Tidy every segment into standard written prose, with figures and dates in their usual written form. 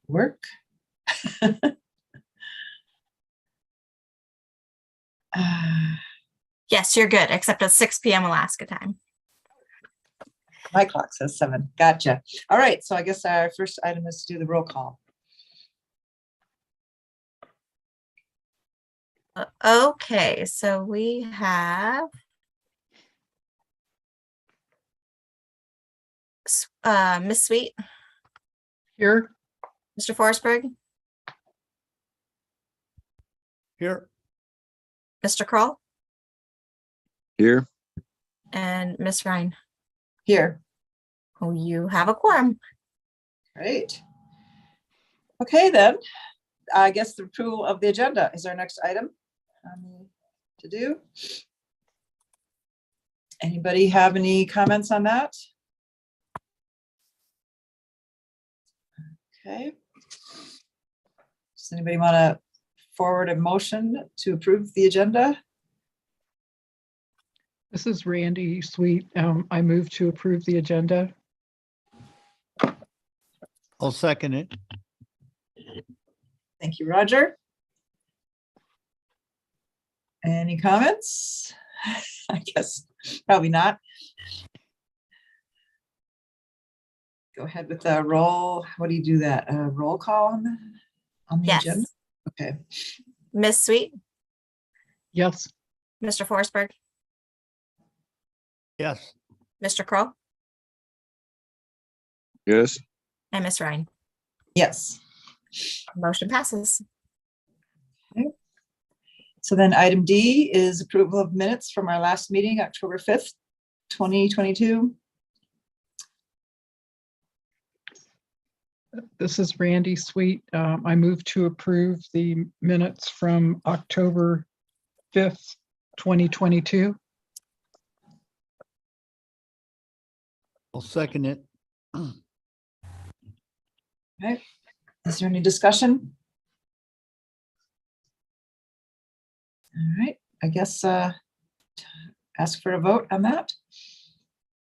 work? Yes, you're good, except at 6 p.m. Alaska time. My clock says 7. Gotcha. All right. So I guess our first item is to do the roll call. Okay, so we have Miss Sweet, Here. Mr. Forsberg, Here. Mr. Kroll, Here. and Miss Ryan. Here. Oh, you have a quorum. Great. Okay, then. I guess the approval of the agenda is our next item to do. Anybody have any comments on that? Okay. Does anybody want to forward a motion to approve the agenda? This is Randy Sweet. I move to approve the agenda. I'll second it. Thank you, Roger. Any comments? I guess probably not. Go ahead with the roll. What do you do that? Roll call on the Yes. agenda? Okay. Miss Sweet, Yes. Mr. Forsberg, Yes. Mr. Kroll, Yes. and Miss Ryan. Yes. Motion passes. So then item D is approval of minutes from our last meeting, October 5th, 2022. This is Randy Sweet. I move to approve the minutes from October 5th, 2022. I'll second it. Okay. Is there any discussion? All right, I guess ask for a vote on that.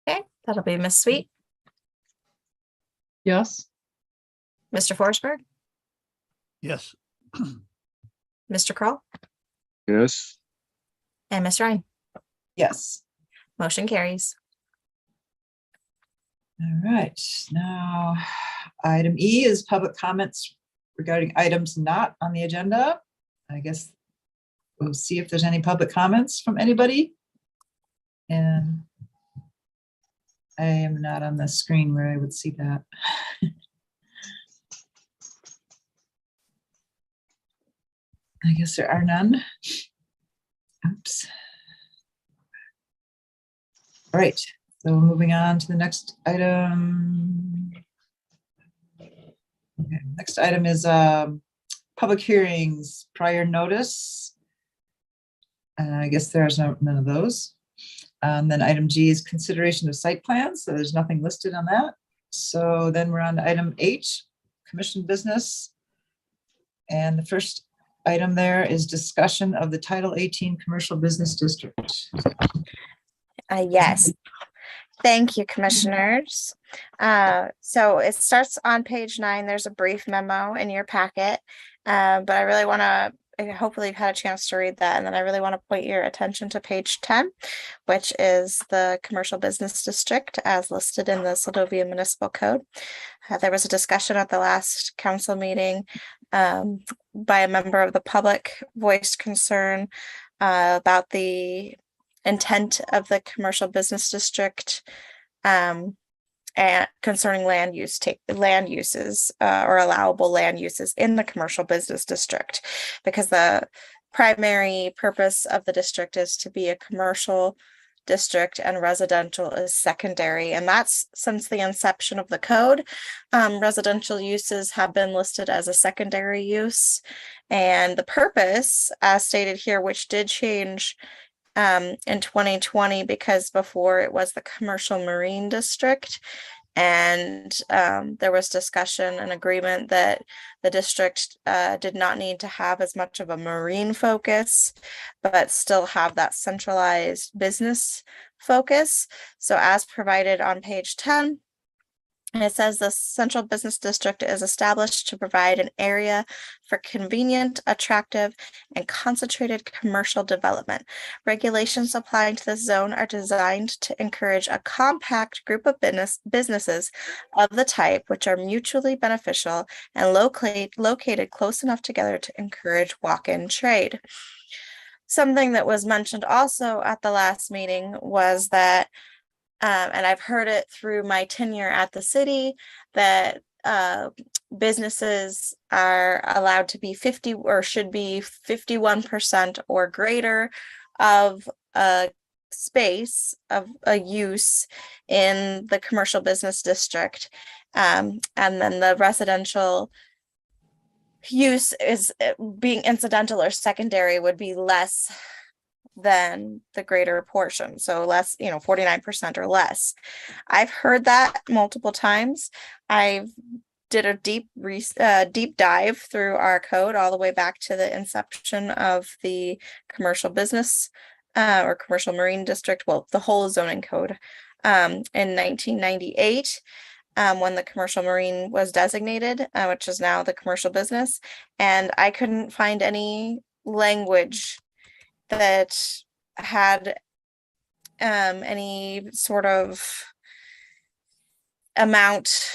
Okay, that'll be Miss Sweet, Yes. Mr. Forsberg, Yes. Mr. Kroll, Yes. and Miss Ryan. Yes. Motion carries. All right, now item E is public comments regarding items not on the agenda. I guess we'll see if there's any public comments from anybody. And I am not on the screen where I would see that. I guess there are none. Oops. All right, so moving on to the next item. Okay, next item is public hearings, prior notice. I guess there's none of those. Then item G is consideration of site plans. So there's nothing listed on that. So then we're on to item H, commission business. And the first item there is discussion of the Title 18 Commercial Business District. Yes. Thank you, commissioners. So it starts on page 9. There's a brief memo in your packet, but I really want to, hopefully you've had a chance to read that. And then I really want to point your attention to page 10, which is the commercial business district as listed in the Seldovia Municipal Code. There was a discussion at the last council meeting by a member of the public voiced concern about the intent of the commercial business district and concerning land uses or allowable land uses in the commercial business district, because the primary purpose of the district is to be a commercial district and residential is secondary, and that's since the inception of the code. Residential uses have been listed as a secondary use, and the purpose as stated here, which did change in 2020, because before it was the commercial marine district, and there was discussion and agreement that the district did not need to have as much of a marine focus, but still have that centralized business focus. So as provided on page 10, And it says the central business district is established to provide an area for convenient, attractive, and concentrated commercial development. Regulations applying to this zone are designed to encourage a compact group of businesses of the type which are mutually beneficial and located close enough together to encourage walk-in trade. Something that was mentioned also at the last meeting was that and I've heard it through my tenure at the city, that businesses are allowed to be 50 or should be 51% or greater of a space of a use in the commercial business district. And then the residential use is being incidental or secondary would be less than the greater portion. So less, 49% or less. I've heard that multiple times. I've did a deep dive through our code all the way back to the inception of the commercial business or commercial marine district, well, the whole zoning code in 1998. When the commercial marine was designated, which is now the commercial business. And I couldn't find any language that had any sort of amount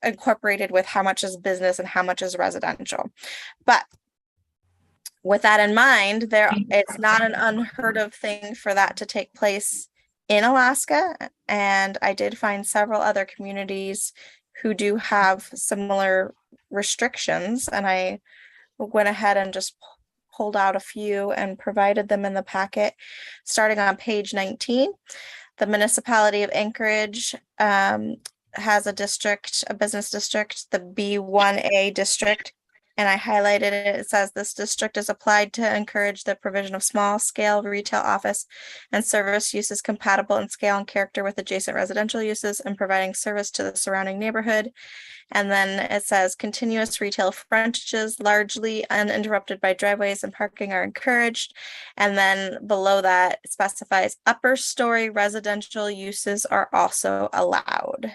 incorporated with how much is business and how much is residential. But with that in mind, it's not an unheard of thing for that to take place in Alaska. And I did find several other communities who do have similar restrictions. And I went ahead and just pulled out a few and provided them in the packet. Starting on page 19, the municipality of Anchorage has a district, a business district, the B1A district. And I highlighted it. It says this district is applied to encourage the provision of small scale retail office and service uses compatible in scale and character with adjacent residential uses and providing service to the surrounding neighborhood. And then it says continuous retail frontages largely uninterrupted by driveways and parking are encouraged. And then below that it specifies upper story residential uses are also allowed.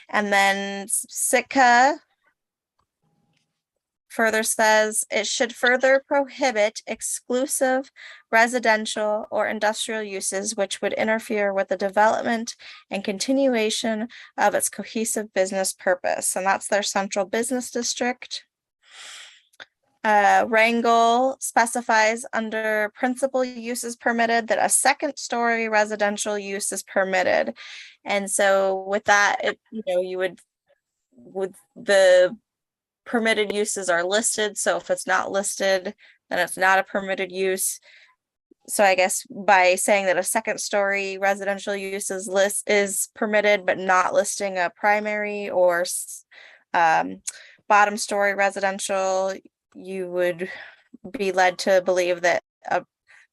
And then Sitka further says it should further prohibit exclusive residential or industrial uses which would interfere with the development and continuation of its cohesive business purpose. And that's their central business district. Wrangell specifies under principal uses permitted that a second story residential use is permitted. And so with that, you would, with the permitted uses are listed. So if it's not listed, then it's not a permitted use. So I guess by saying that a second story residential use is permitted, but not listing a primary or bottom story residential, you would be led to believe that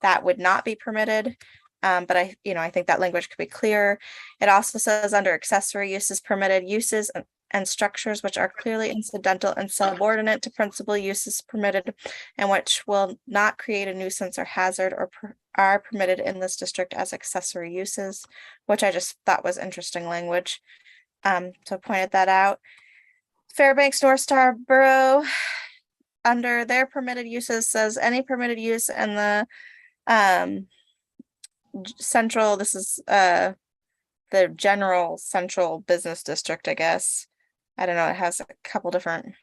that would not be permitted. But I think that language could be clear. It also says under accessory uses permitted uses and structures which are clearly incidental and subordinate to principal uses permitted and which will not create a nuisance or hazard or are permitted in this district as accessory uses, which I just thought was interesting language. So pointed that out. Fairbanks North Star Borough, under their permitted uses, says any permitted use in the central, this is the general central business district, I guess. I don't know, it has a couple different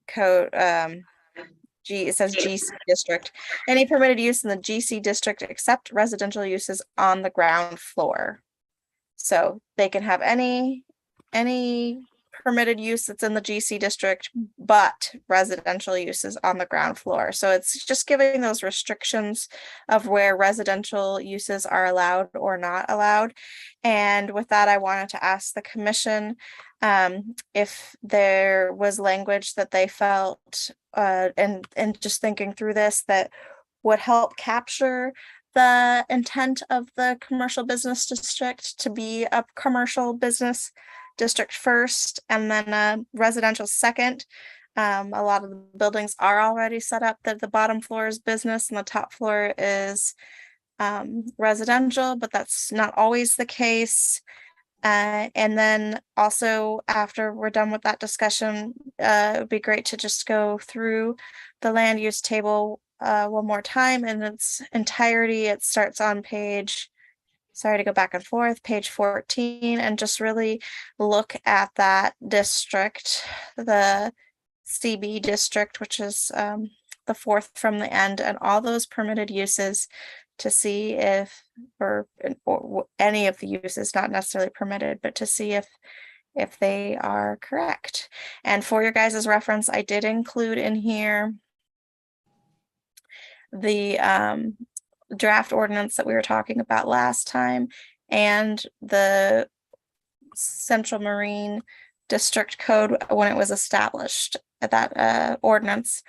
code. It says GC district. Any permitted use in the GC district except residential uses on the ground floor. So they can have any permitted use that's in the GC district, but residential uses on the ground floor. So it's just giving those restrictions of where residential uses are allowed or not allowed. And with that, I wanted to ask the commission if there was language that they felt, and just thinking through this, that would help capture the intent of the commercial business district to be a commercial business district first and then a residential second. A lot of the buildings are already set up that the bottom floor is business and the top floor is residential, but that's not always the case. And then also after we're done with that discussion, it would be great to just go through the land use table one more time in its entirety. It starts on page, sorry to go back and forth, page 14, and just really look at that district, the CB district, which is the fourth from the end, and all those permitted uses to see if, or any of the uses, not necessarily permitted, but to see if they are correct. And for your guys' reference, I did include in here the draft ordinance that we were talking about last time and the Central Marine District Code when it was established. That ordinance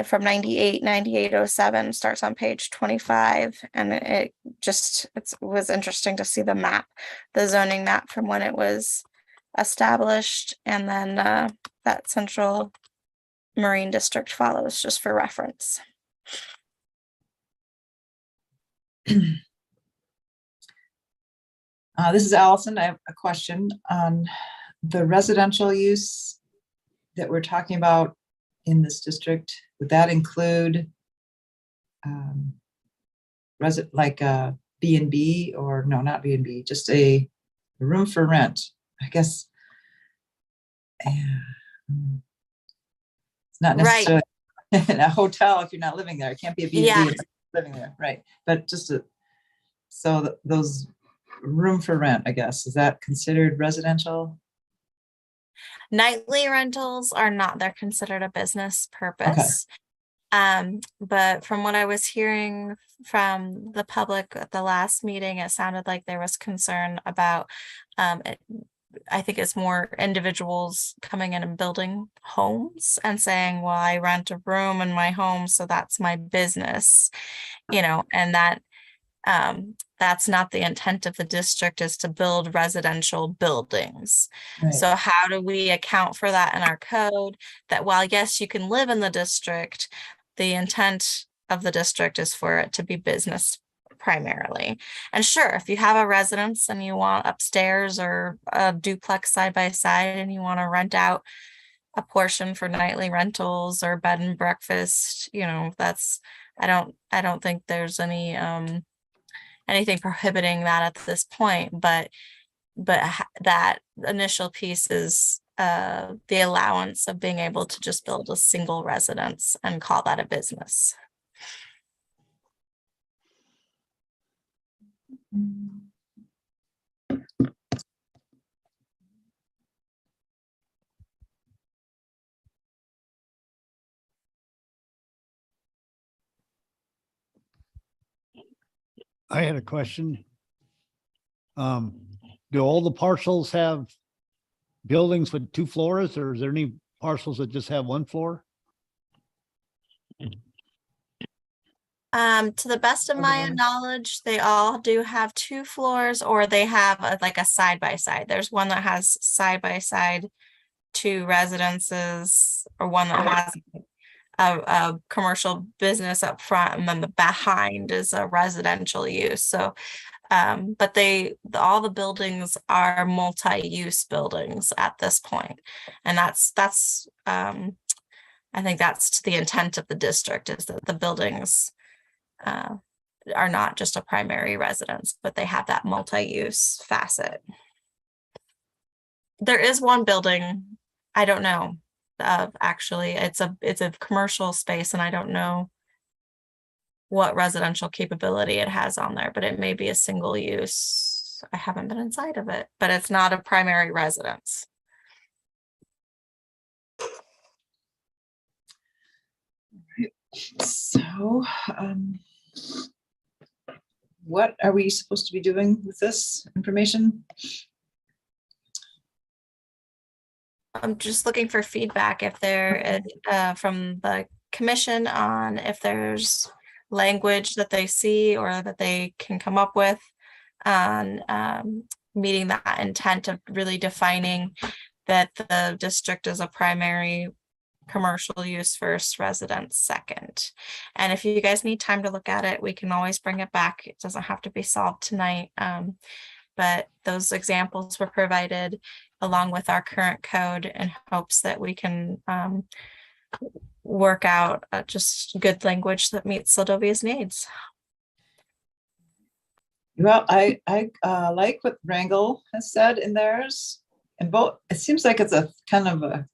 from 9807 starts on page 25, and it was interesting to see the map, the zoning map from when it was established, and then that Central Marine District follows, just for reference. This is Allison. I have a question on the residential use that we're talking about in this district. Would that include like a B&B, or no, not B&B, just a room for rent, I guess? It's not Right. necessarily in a hotel if you're not living there. It can't be a B&B Yeah. if you're living there, right? But just those room for rent, I guess, is that considered residential? Nightly rentals are not, they're considered a business purpose. But from what I was hearing from the public at the last meeting, it sounded like there was concern about, I think it's more individuals coming in and building homes and saying, well, I rent a room in my home, so that's my business, and that's not the intent of the district, is to build residential buildings. Right. So how do we account for that in our code? That while yes, you can live in the district, the intent of the district is for it to be business primarily. And sure, if you have a residence and you want upstairs or a duplex side by side and you want to rent out a portion for nightly rentals or bed and breakfast, that's, I don't think there's anything prohibiting that at this point, but that initial piece is the allowance of being able to just build a single residence and call that a business. I had a question. Do all the parcels have buildings with 2 floors, or is there any parcels that just have 1 floor? To the best of my knowledge, they all do have 2 floors, or they have like a side by side. There's one that has side by side 2 residences, or one that has a commercial business up front, and then the behind is a residential use. So, but all the buildings are multi-use buildings at this point, and that's I think that's to the intent of the district, is that the buildings are not just a primary residence, but they have that multi-use facet. There is one building, I don't know, actually, it's a commercial space, and I don't know what residential capability it has on there, but it may be a single use. I haven't been inside of it, but it's not a primary residence. So, what are we supposed to be doing with this information? I'm just looking for feedback if there from the commission on if there's language that they see or that they can come up with on meeting that intent of really defining that the district is a primary commercial use first, residence second. And if you guys need time to look at it, we can always bring it back. It doesn't have to be solved tonight. But but those examples were provided along with our current code in hopes that we can work out just good language that meets Seldovia's needs. Well, I like what Wrangle has said in theirs, and both, it seems like it's a kind of a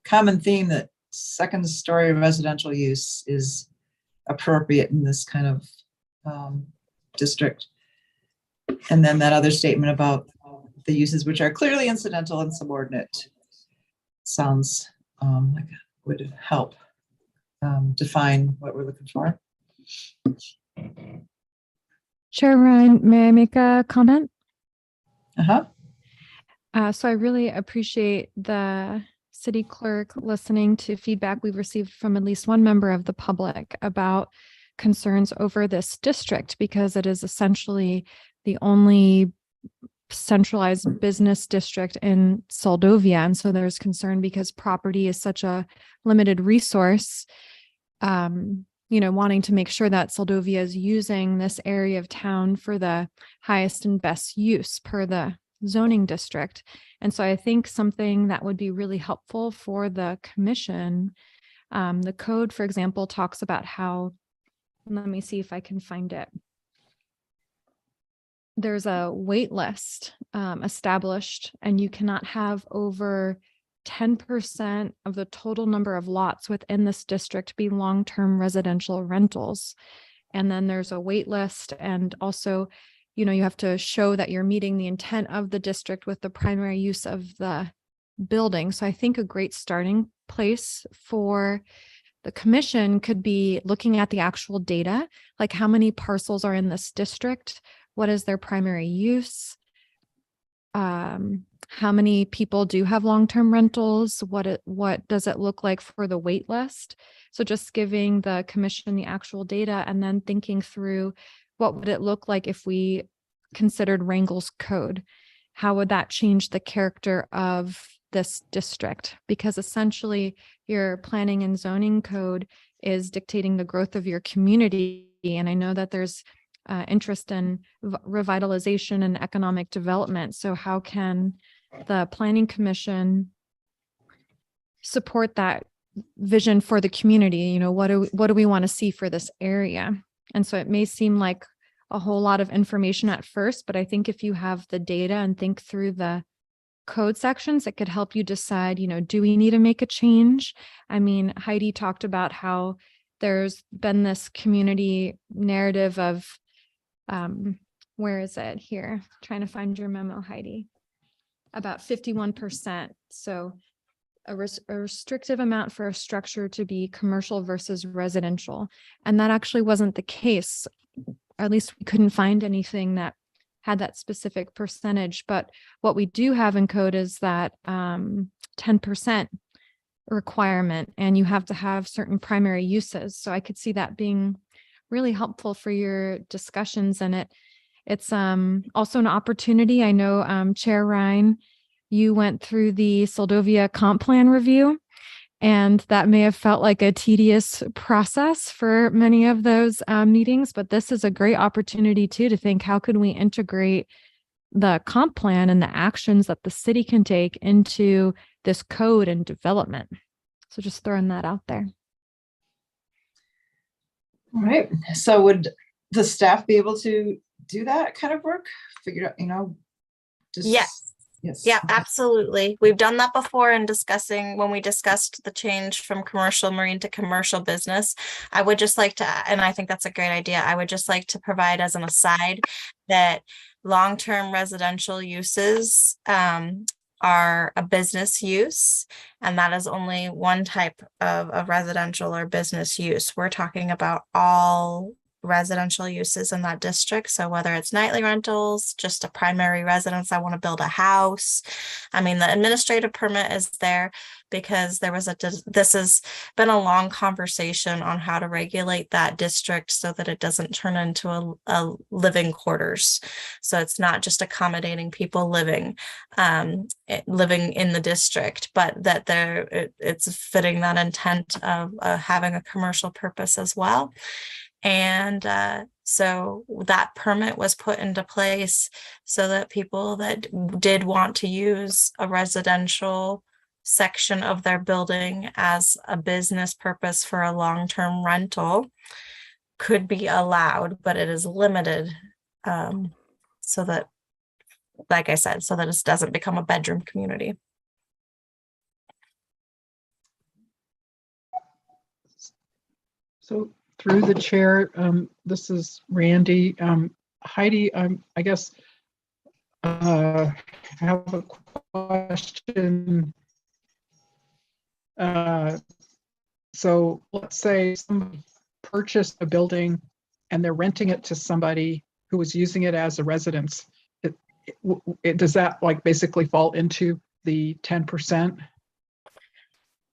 common theme that second story residential use is appropriate in this kind of district. And then that other statement about the uses which are clearly incidental and subordinate sounds like it would help define what we're looking for. Chair Ryan, may I make a comment? Uh-huh. So I really appreciate the city clerk listening to feedback we've received from at least one member of the public about concerns over this district, because it is essentially the only centralized business district in Seldovia. And so there's concern because property is such a limited resource, wanting to make sure that Seldovia is using this area of town for the highest and best use per the zoning district. And so I think something that would be really helpful for the commission, the code, for example, talks about how, let me see if I can find it. There's a wait list established, and you cannot have over 10% of the total number of lots within this district be long-term residential rentals. And then there's a wait list, and also, you have to show that you're meeting the intent of the district with the primary use of the building. So I think a great starting place for the commission could be looking at the actual data, like how many parcels are in this district, what is their primary use, how many people do have long-term rentals, what does it look like for the wait list. So just giving the commission the actual data and then thinking through what would it look like if we considered Wrangle's code. How would that change the character of this district? Because essentially your planning and zoning code is dictating the growth of your community. And I know that there's interest in revitalization and economic development. So how can the planning commission support that vision for the community? What do we want to see for this area? And so it may seem like a whole lot of information at first, but I think if you have the data and think through the code sections, it could help you decide, do we need to make a change? I mean, Heidi talked about how there's been this community narrative of, where is it here? Trying to find your memo, Heidi. About 51%. So a restrictive amount for a structure to be commercial versus residential. And that actually wasn't the case. At least we couldn't find anything that had that specific percentage. But what we do have in code is that 10% requirement, and you have to have certain primary uses. So I could see that being really helpful for your discussions. And it's also an opportunity. I know Chair Ryan, you went through the Seldovia comp plan review, and that may have felt like a tedious process for many of those meetings, but this is a great opportunity too to think, how could we integrate the comp plan and the actions that the city can take into this code and development? So just throwing that out there. All right. So would the staff be able to do that kind of work? Figure out, just. Yes. Yes. Yeah, absolutely. We've done that before in discussing, when we discussed the change from commercial marine to commercial business. I would just like to, and I think that's a great idea, I would just like to provide as an aside that long-term residential uses are a business use, and that is only one type of residential or business use. We're talking about all residential uses in that district. So whether it's nightly rentals, just a primary residence, I want to build a house. I mean, the administrative permit is there because this has been a long conversation on how to regulate that district so that it doesn't turn into a living quarters. So it's not just accommodating people living in the district, but that it's fitting that intent of having a commercial purpose as well. And so that permit was put into place so that people that did want to use a residential section of their building as a business purpose for a long-term rental could be allowed, but it is limited, so that, like I said, so that it doesn't become a bedroom community. So through the chair, this is Randy. Heidi, I guess I have a question. So let's say somebody purchased a building and they're renting it to somebody who was using it as a residence. Does that like basically fall into the 10%?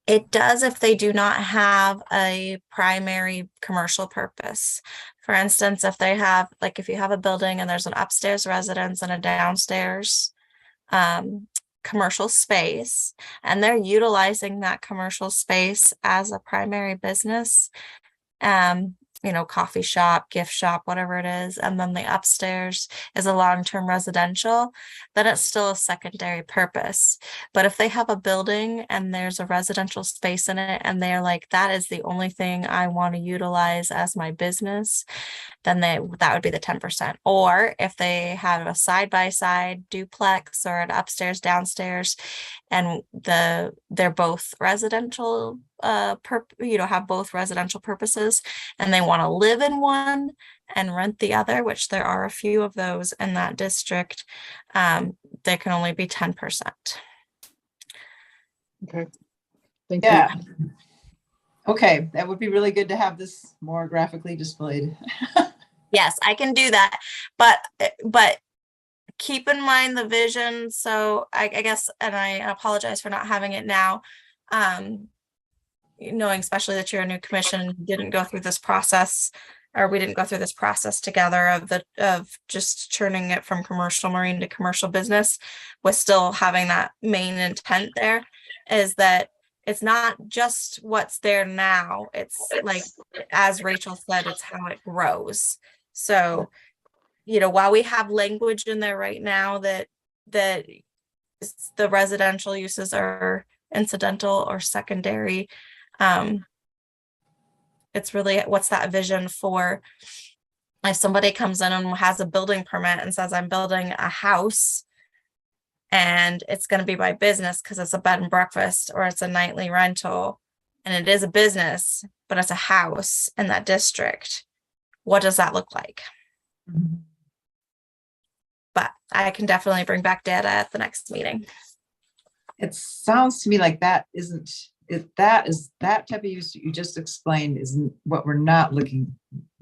It does if they do not have a primary commercial purpose. For instance, if they have, like, if you have a building and there's an upstairs residence and a downstairs commercial space, and they're utilizing that commercial space as a primary business, coffee shop, gift shop, whatever it is, and then the upstairs is a long-term residential, then it's still a secondary purpose. But if they have a building and there's a residential space in it and they're like, that is the only thing I want to utilize as my business, then that would be the 10%. Or if they have a side-by-side duplex or an upstairs, downstairs, and they're both residential, have both residential purposes, and they want to live in one and rent the other, which there are a few of those in that district, there can only be 10%. Okay, thank you. Yeah. Okay, that would be really good to have this more graphically displayed. Yes, I can do that, but keep in mind the vision. So I guess, and I apologize for not having it now, knowing especially that you're a new commission, didn't go through this process, or we didn't go through this process together of just turning it from commercial marine to commercial business, with still having that main intent there, is that it's not just what's there now. It's like, as Rachel said, it's how it grows. So, while we have language in there right now that the residential uses are incidental or secondary, it's really, what's that vision for if somebody comes in and has a building permit and says, I'm building a house and it's going to be my business because it's a bed and breakfast or it's a nightly rental, and it is a business, but it's a house in that district. What does that look like? But I can definitely bring back data at the next meeting. It sounds to me like that type of use you just explained isn't what we're not looking.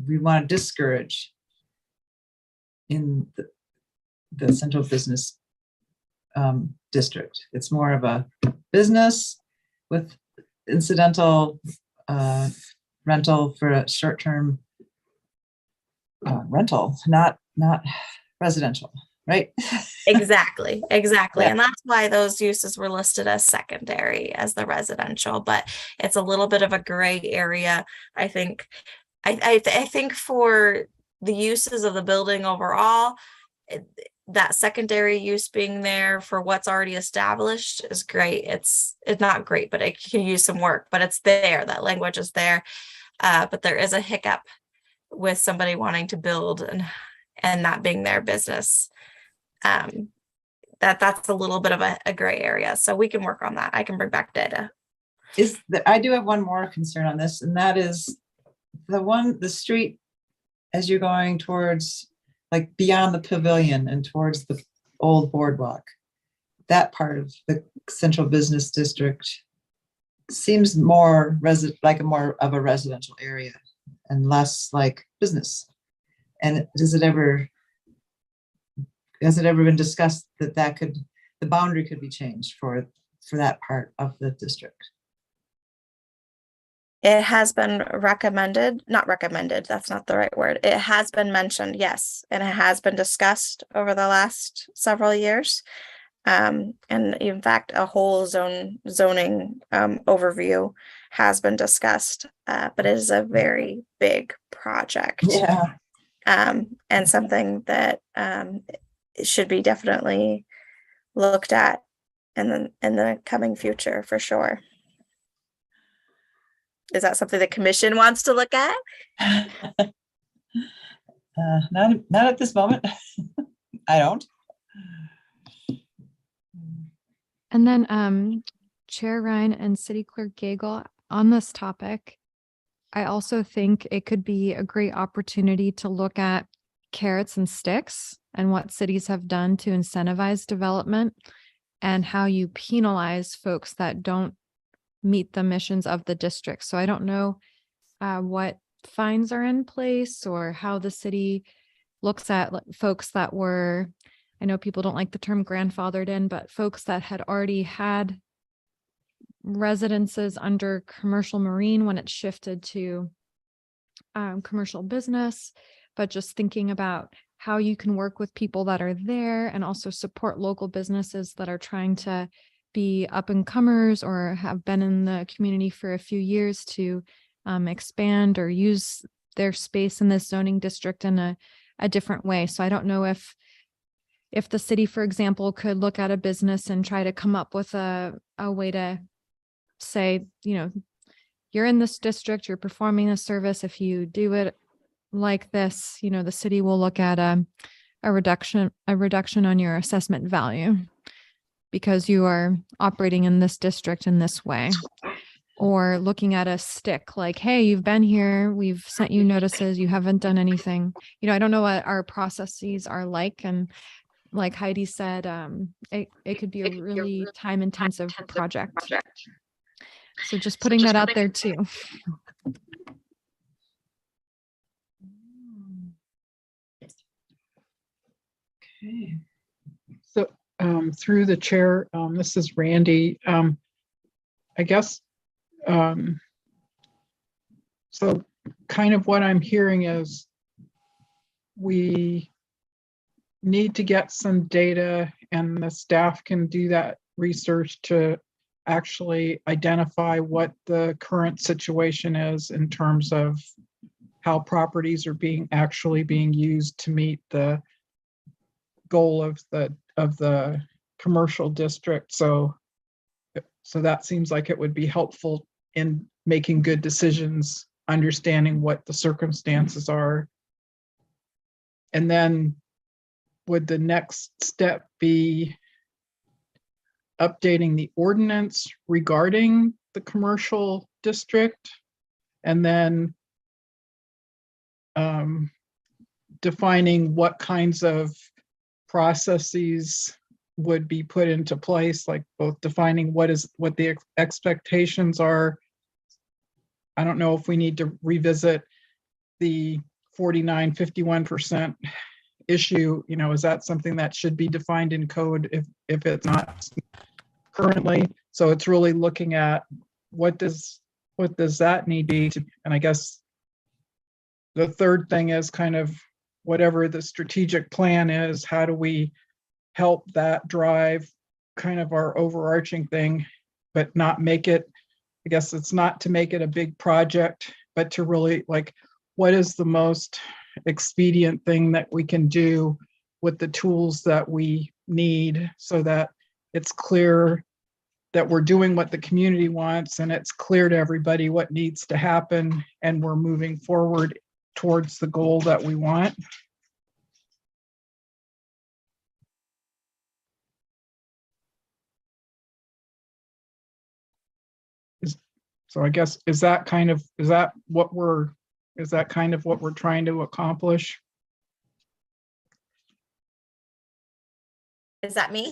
We want to discourage in the central business district. It's more of a business with incidental rental for a short-term rental, not residential, right? Exactly. Yeah. And that's why those uses were listed as secondary as the residential, but it's a little bit of a gray area. I think for the uses of the building overall, that secondary use being there for what's already established is great. It's not great, but it can use some work, but it's there. That language is there. But there is a hiccup with somebody wanting to build and that being their business. That's a little bit of a gray area. So we can work on that. I can bring back data. I do have one more concern on this, and that is the street as you're going towards, like, beyond the pavilion and towards the old boardwalk. That part of the central business district seems more like more of a residential area and less like business. And has it ever been discussed that the boundary could be changed for that part of the district? It has been recommended, not recommended, that's not the right word. It has been mentioned, yes, and it has been discussed over the last several years. And in fact, a whole zoning overview has been discussed, but it is a very big project. Yeah. And something that should be definitely looked at in the coming future for sure. Is that something the commission wants to look at? Not at this moment. I don't. And then Chair Ryan and City Clerk Gagel, on this topic, I also think it could be a great opportunity to look at carrots and sticks and what cities have done to incentivize development and how you penalize folks that don't meet the missions of the district. So I don't know what fines are in place or how the city looks at folks that were, I know people don't like the term grandfathered in, but folks that had already had residences under commercial marine when it shifted to commercial business, but just thinking about how you can work with people that are there and also support local businesses that are trying to be up and comers or have been in the community for a few years to expand or use their space in this zoning district in a different way. So I don't know if the city, for example, could look at a business and try to come up with a way to say, you know, you're in this district, you're performing a service. If you do it like this, you know, the city will look at a reduction on your assessment value because you are operating in this district in this way. Or looking at a stick like, hey, you've been here, we've sent you notices, you haven't done anything. You know, I don't know what our processes are like. And like Heidi said, it could be a really time intensive project. So just putting that out there too. Okay. So through the chair, this is Randy. I guess, so kind of what I'm hearing is we need to get some data and the staff can do that research to actually identify what the current situation is in terms of how properties are actually being used to meet the goal of the commercial district. So that seems like it would be helpful in making good decisions, understanding what the circumstances are. And then would the next step be updating the ordinance regarding the commercial district? And then defining what kinds of processes would be put into place, like both defining what the expectations are. I don't know if we need to revisit the 49-51% issue. You know, is that something that should be defined in code if it's not currently? So it's really looking at what does that need to be, and I guess the third thing is kind of whatever the strategic plan is, how do we help that drive kind of our overarching thing, but not make it, I guess it's not to make it a big project, but to really like, what is the most expedient thing that we can do with the tools that we need so that it's clear that we're doing what the community wants and it's clear to everybody what needs to happen and we're moving forward towards the goal that we want. So I guess, is that kind of what we're trying to accomplish? Is that me?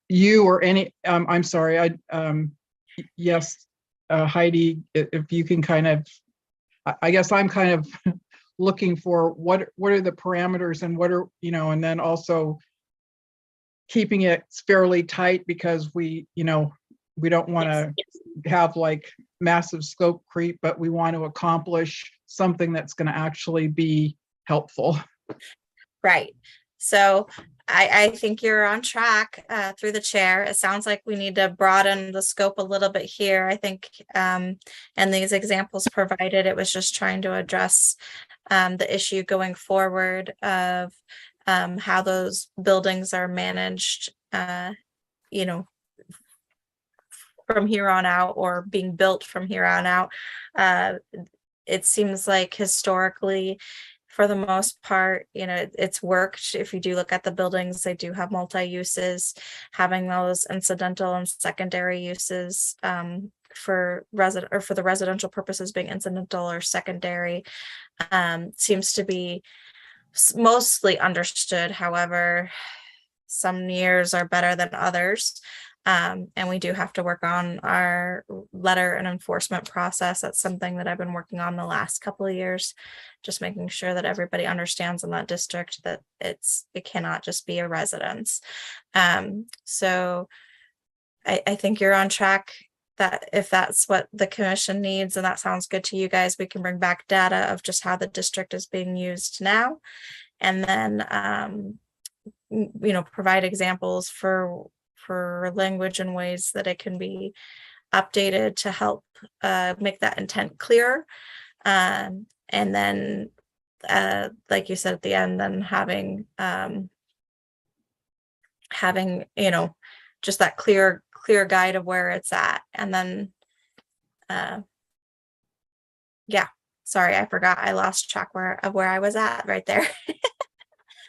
You or any, I'm sorry, yes, Heidi, if you can kind of, I guess I'm kind of looking for what are the parameters and what are, you know, and then also keeping it fairly tight because we don't want to have like massive scope creep, but we want to accomplish something that's going to actually be helpful. Right. So I think you're on track through the chair. It sounds like we need to broaden the scope a little bit here. I think, and these examples provided, it was just trying to address the issue going forward of how those buildings are managed, you know, from here on out, or being built from here on out. It seems like historically, for the most part, you know, it's worked. If you do look at the buildings, they do have multi-uses, having those incidental and secondary uses for the residential purposes being incidental or secondary seems to be mostly understood. However, some years are better than others. And we do have to work on our letter and enforcement process. That's something that I've been working on the last couple of years, just making sure that everybody understands in that district that it cannot just be a residence. So I think you're on track, that if that's what the commission needs and that sounds good to you guys, we can bring back data of just how the district is being used now. And then, you know, provide examples for language and ways that it can be updated to help make that intent clearer. And then, like you said at the end, then having, you know, just that clear guide of where it's at. And then, yeah, sorry, I forgot. I lost track of where I was at right there.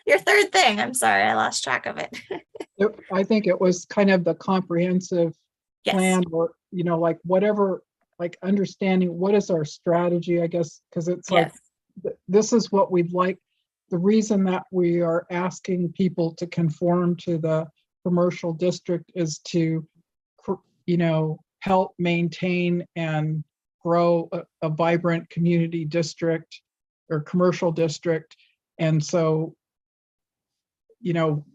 Your third thing. I'm sorry, I lost track of it. I think it was kind of the comprehensive Yes. plan, or, you know, like whatever, like understanding what is our strategy, I guess, because it's like, Yes. this is what we'd like. The reason that we are asking people to conform to the commercial district is to, you know, help maintain and grow a vibrant community district or commercial district. And so, you know,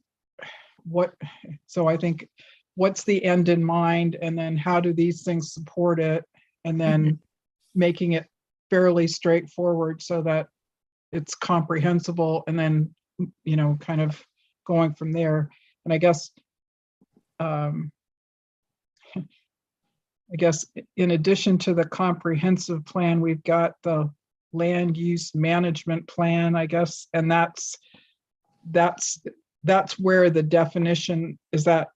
so I think, what's the end in mind, and then how do these things support it, and then making it fairly straightforward so that it's comprehensible, and then, you know, kind of going from there. And I guess in addition to the comprehensive plan, we've got the land use management plan, I guess, and that's where the definition is. That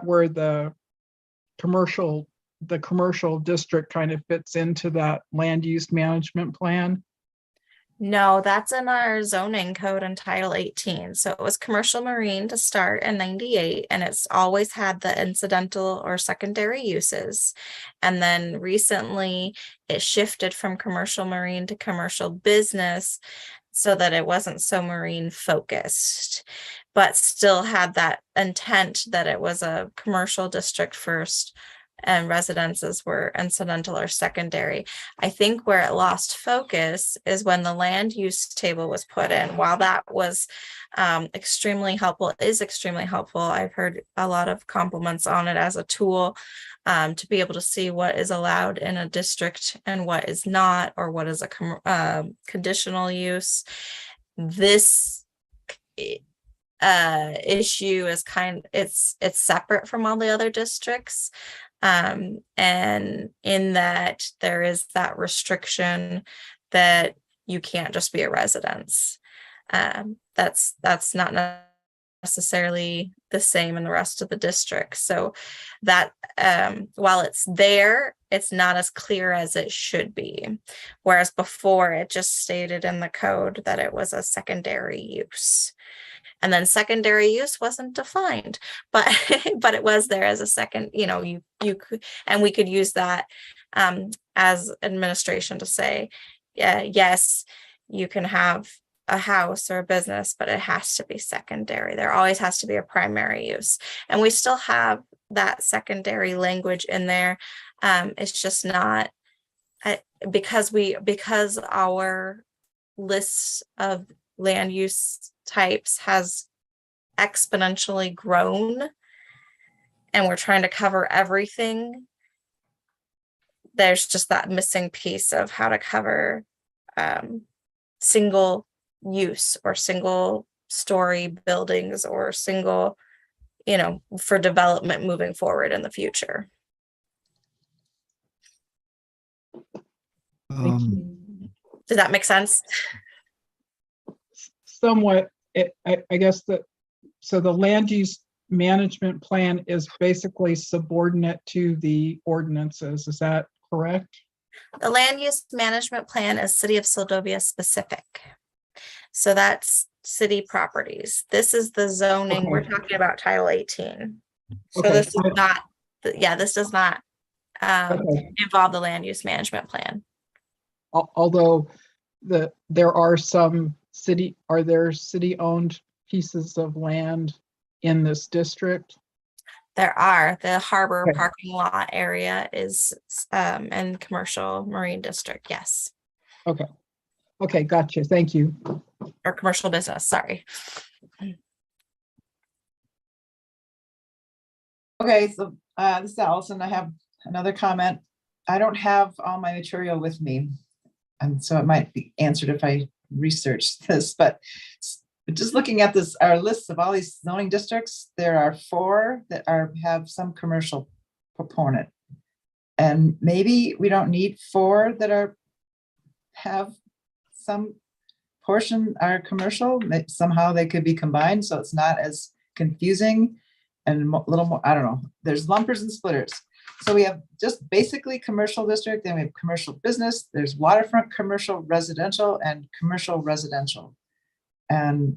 where the commercial district kind of fits into that land use management plan? No, that's in our zoning code in Title 18. So it was commercial marine to start in 98, and it's always had the incidental or secondary uses. And then recently it shifted from commercial marine to commercial business so that it wasn't so marine focused, but still had that intent that it was a commercial district first and residences were incidental or secondary. I think where it lost focus is when the land use table was put in. While that was extremely helpful, I've heard a lot of compliments on it as a tool to be able to see what is allowed in a district and what is not, or what is a conditional use. This issue is it's separate from all the other districts. And in that there is that restriction that you can't just be a residence. That's not necessarily the same in the rest of the district. So that while it's there, it's not as clear as it should be. Whereas before it just stated in the code that it was a secondary use. And then secondary use wasn't defined, but it was there as a second, you know, you could, and we could use that as administration to say, yeah, yes, you can have a house or a business, but it has to be secondary. There always has to be a primary use. And we still have that secondary language in there. It's just not because our list of land use types has exponentially grown and we're trying to cover everything. There's just that missing piece of how to cover single use or single story buildings or single, for development moving forward in the future. Does that make sense? Somewhat, I guess so the land use management plan is basically subordinate to the ordinances. Is that correct? The land use management plan is City of Seldovia specific. So that's city properties. This is the zoning. We're Okay. talking about Title 18. So Okay. this is not, this does not Okay. involve the land use management plan. Although there are some city-owned pieces of land in this district? There are. The harbor Okay. parking lot area is in commercial marine district, yes. Okay, gotcha. Thank you. Or commercial business, sorry. Okay, so this is Allison. I have another comment. I don't have all my material with me, and so it might be answered if I research this, but just looking at this, our list of all these zoning districts, there are 4 that have some commercial component. And maybe we don't need 4 that have some portion are commercial. Somehow they could be combined, so it's not as confusing and a little more, I don't know. There's lumpers and splitters. So we have just basically commercial district, then we have commercial business, there's waterfront commercial residential and commercial residential. And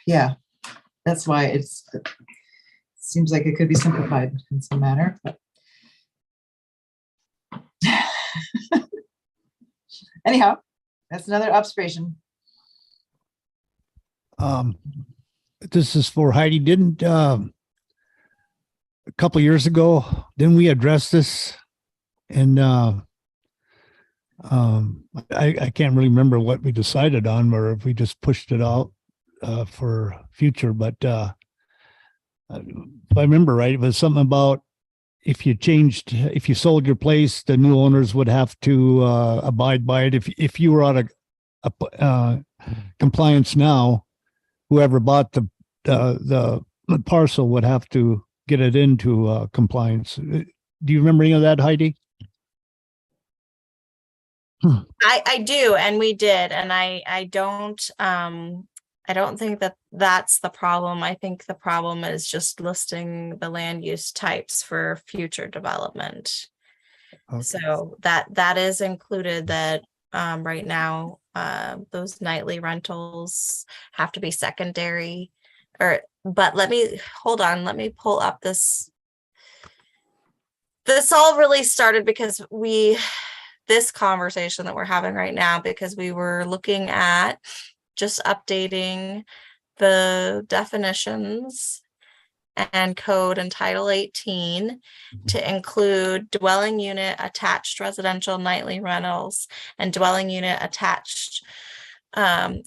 yeah, that's why it seems like it could be simplified in some manner. But anyhow, that's another observation. This is for Heidi. Didn't a couple years ago, didn't we address this? And I can't really remember what we decided on, or if we just pushed it out for future. But if I remember right, it was something about if you sold your place, the new owners would have to abide by it. If you were out of compliance now, whoever bought the parcel would have to get it into compliance. Do you remember any of that, Heidi? I do, and we did, and I don't think that that's the problem. I think the problem is just listing the land use types for future development. Okay. So that is included, that right now those nightly rentals have to be secondary, but let me pull up this. This all really started because this conversation that we're having right now, because we were looking at just updating the definitions and code in Title 18 to include dwelling unit attached residential nightly rentals and dwelling unit attached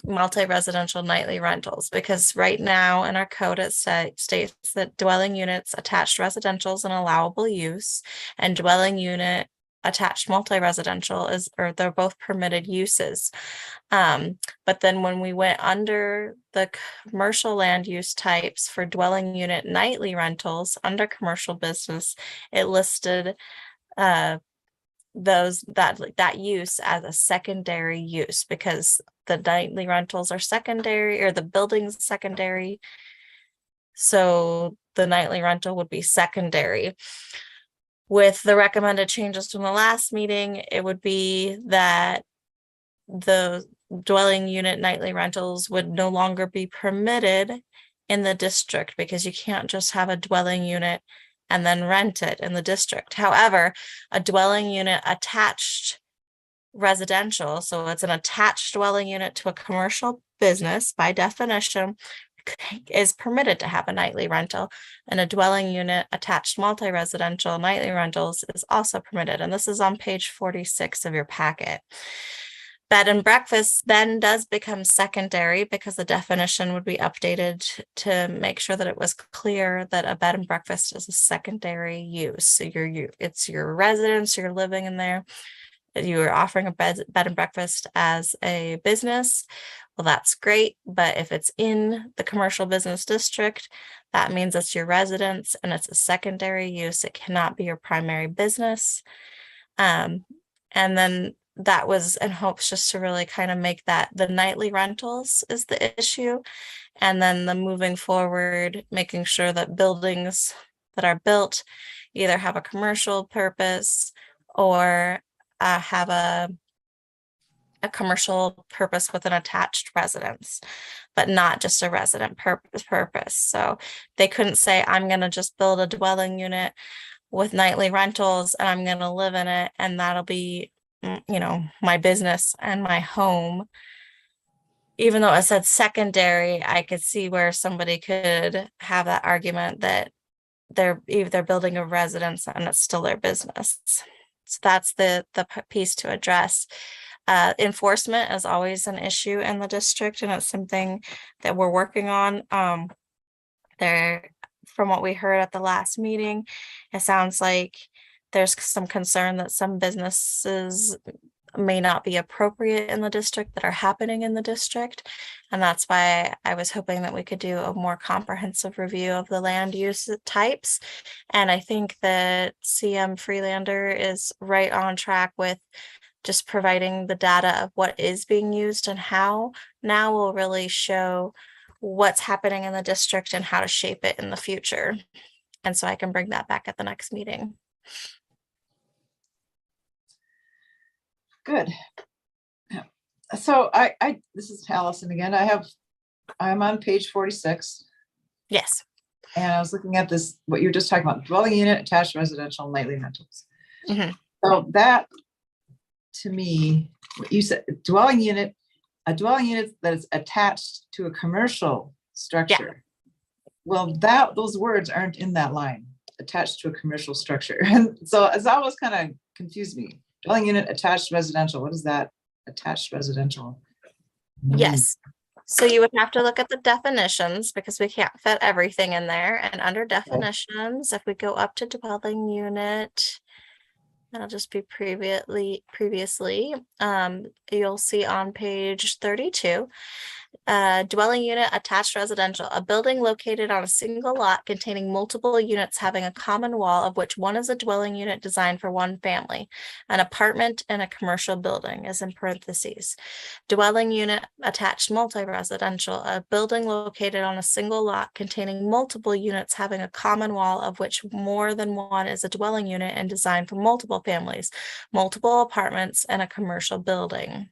multi-residential nightly rentals, because right now in our code it states that dwelling units attached residential is an allowable use, and dwelling unit attached multi-residential they're both permitted uses. But then when we went under the commercial land use types for dwelling unit nightly rentals under commercial business, it listed that use as a secondary use, because the nightly rentals are secondary, or the building's secondary. So the nightly rental would be secondary. With the recommended changes from the last meeting, it would be that the dwelling unit nightly rentals would no longer be permitted in the district, because you can't just have a dwelling unit and then rent it in the district. However, a dwelling unit attached residential, so it's an attached dwelling unit to a commercial business, by definition, is permitted to have a nightly rental, and a dwelling unit attached multi-residential nightly rentals is also permitted. And this is on page 46 of your packet. Bed and breakfast then does become secondary, because the definition would be updated to make sure that it was clear that a bed and breakfast is a secondary use. So it's your residence, you're living in there, you are offering a bed and breakfast as a business. Well, that's great, but if it's in the commercial business district, that means it's your residence and it's a secondary use. It cannot be your primary business. And then that was in hopes just to really kind of make that the nightly rentals is the issue. And then the moving forward, making sure that buildings that are built either have a commercial purpose or have a commercial purpose with an attached residence, but not just a resident purpose. So they couldn't say, I'm going to just build a dwelling unit with nightly rentals and I'm going to live in it and that'll be, my business and my home. Even though it said secondary, I could see where somebody could have that argument that they're building a residence and it's still their business. So that's the piece to address. Enforcement is always an issue in the district, and it's something that we're working on. From what we heard at the last meeting, it sounds like there's some concern that some businesses may not be appropriate in the district that are happening in the district. And that's why I was hoping that we could do a more comprehensive review of the land use types. And I think that CM Freelander is right on track with just providing the data of what is being used and how. Now will really show what's happening in the district and how to shape it in the future. And so I can bring that back at the next meeting. Good. Yeah. So this is Allison again. I'm on page 46. Yes. And I was looking at this, what you were just talking about, dwelling unit, attached residential, nightly rentals. Mm-hmm. So that, to me, what you said, a dwelling unit that is attached to a commercial structure. Yeah. Well, those words aren't in that line, attached to a commercial structure. And so it's always kind of confused me. Dwelling unit, attached residential. What is that? Attached residential. Yes. So you would have to look at the definitions because we can't fit everything in there. And under definitions, if we go up to dwelling unit, that'll just be previously, you'll see on page 32, dwelling unit, attached residential, a building located on a single lot containing multiple units having a common wall of which one is a dwelling unit designed for one family. An apartment in a commercial building is in parentheses. Dwelling unit, attached multi-residential, a building located on a single lot containing multiple units having a common wall of which more than one is a dwelling unit and designed for multiple families, multiple apartments, and a commercial building.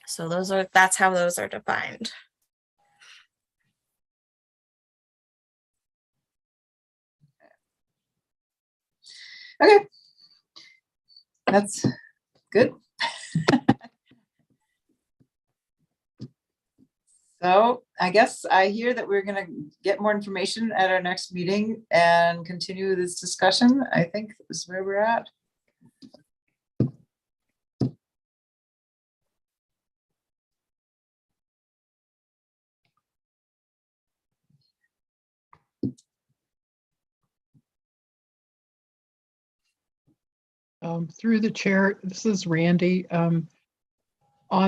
So that's how those are defined. Okay. That's good. So I guess I hear that we're going to get more information at our next meeting and continue this discussion. I think this is where we're at. Through the chair, this is Randy. On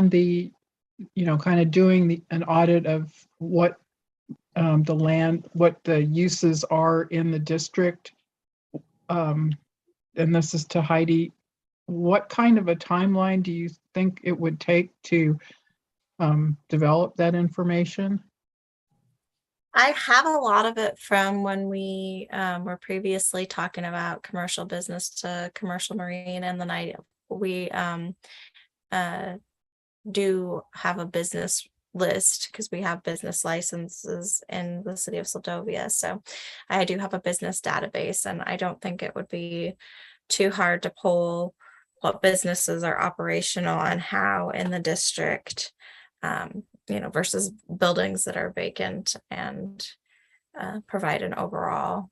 the, kind of doing an audit of what what the uses are in the district. And this is to Heidi. What kind of a timeline do you think it would take to develop that information? I have a lot of it from when we were previously talking about commercial business to commercial marine, and then we do have a business list because we have business licenses in the city of Seldovia. So I do have a business database, and I don't think it would be too hard to pull what businesses are operational and how in the district. Versus buildings that are vacant, and provide an overall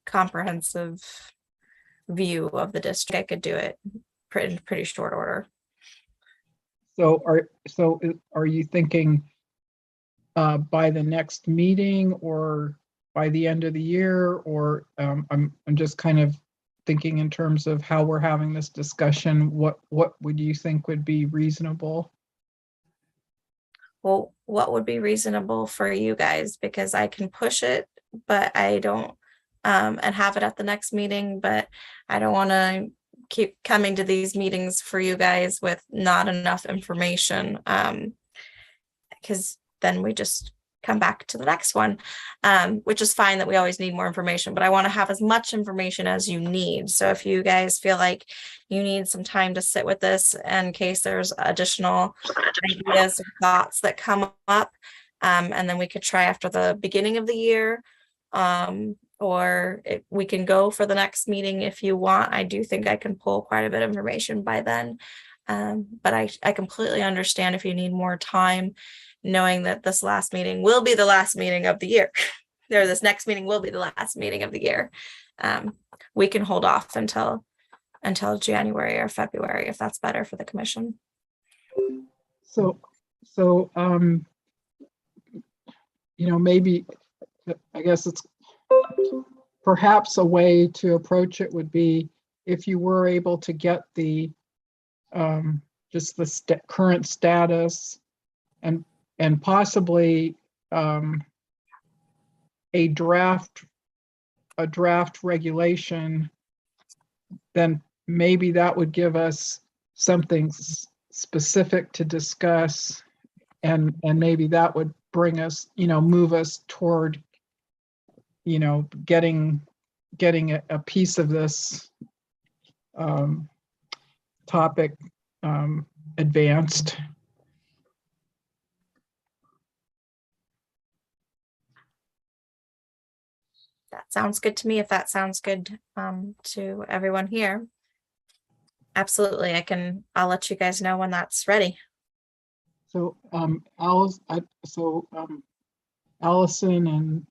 comprehensive view of the district. I could do it in pretty short order. So are you thinking by the next meeting or by the end of the year, or I'm just kind of thinking in terms of how we're having this discussion, what would you think would be reasonable? well, what would be reasonable for you guys? Because I can push it, but I don't, and have it at the next meeting, but I don't want to keep coming to these meetings for you guys with not enough information. Because then we just come back to the next one, which is fine that we always need more information, but I want to have as much information as you need. So if you guys feel like you need some time to sit with this in case there's additional ideas or thoughts that come up, and then we could try after the beginning of the year, or we can go for the next meeting if you want. I do think I can pull quite a bit of information by then. But I completely understand if you need more time, knowing that this last meeting will be the last meeting of the year. This next meeting will be the last meeting of the year. We can hold off until January or February if that's better for the commission. So, maybe, I guess it's perhaps a way to approach it would be if you were able to get the just the current status and possibly a draft regulation, then maybe that would give us something specific to discuss, and maybe that would bring us, move us toward, getting a piece of this topic advanced. That sounds good to me. If that sounds good to everyone here, absolutely. I'll let you guys know when that's ready. So Allison and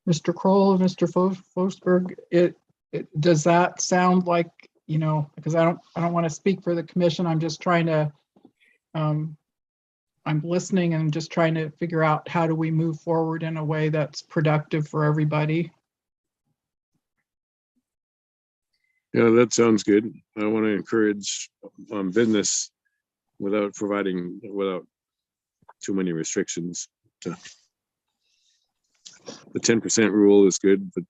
Mr. Kroll and Mr. Forsberg, does that sound like, because I don't want to speak for the commission. I'm just trying to I'm listening and just trying to figure out how do we move forward in a way that's productive for everybody. Yeah, that sounds good. I want to encourage business without too many restrictions. The 10% rule is good, but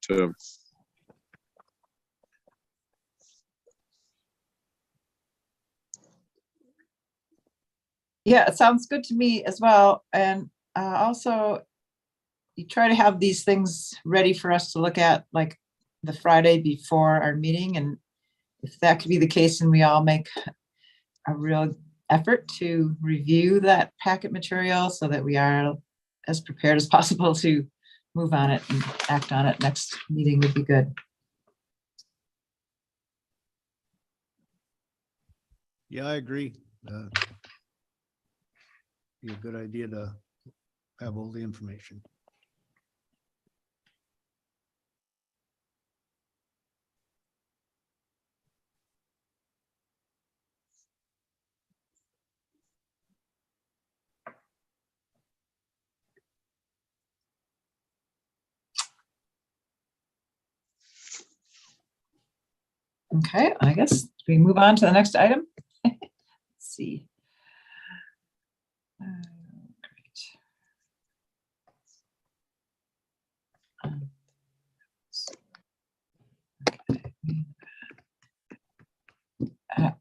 yeah, it sounds good to me as well. And also, you try to have these things ready for us to look at like the Friday before our meeting. And if that could be the case, then we all make a real effort to review that packet material so that we are as prepared as possible to move on it and act on it. Next meeting would be good. Yeah, I agree. Be a good idea to have all the information. Okay, I guess we move on to the next item. Let's see. Great.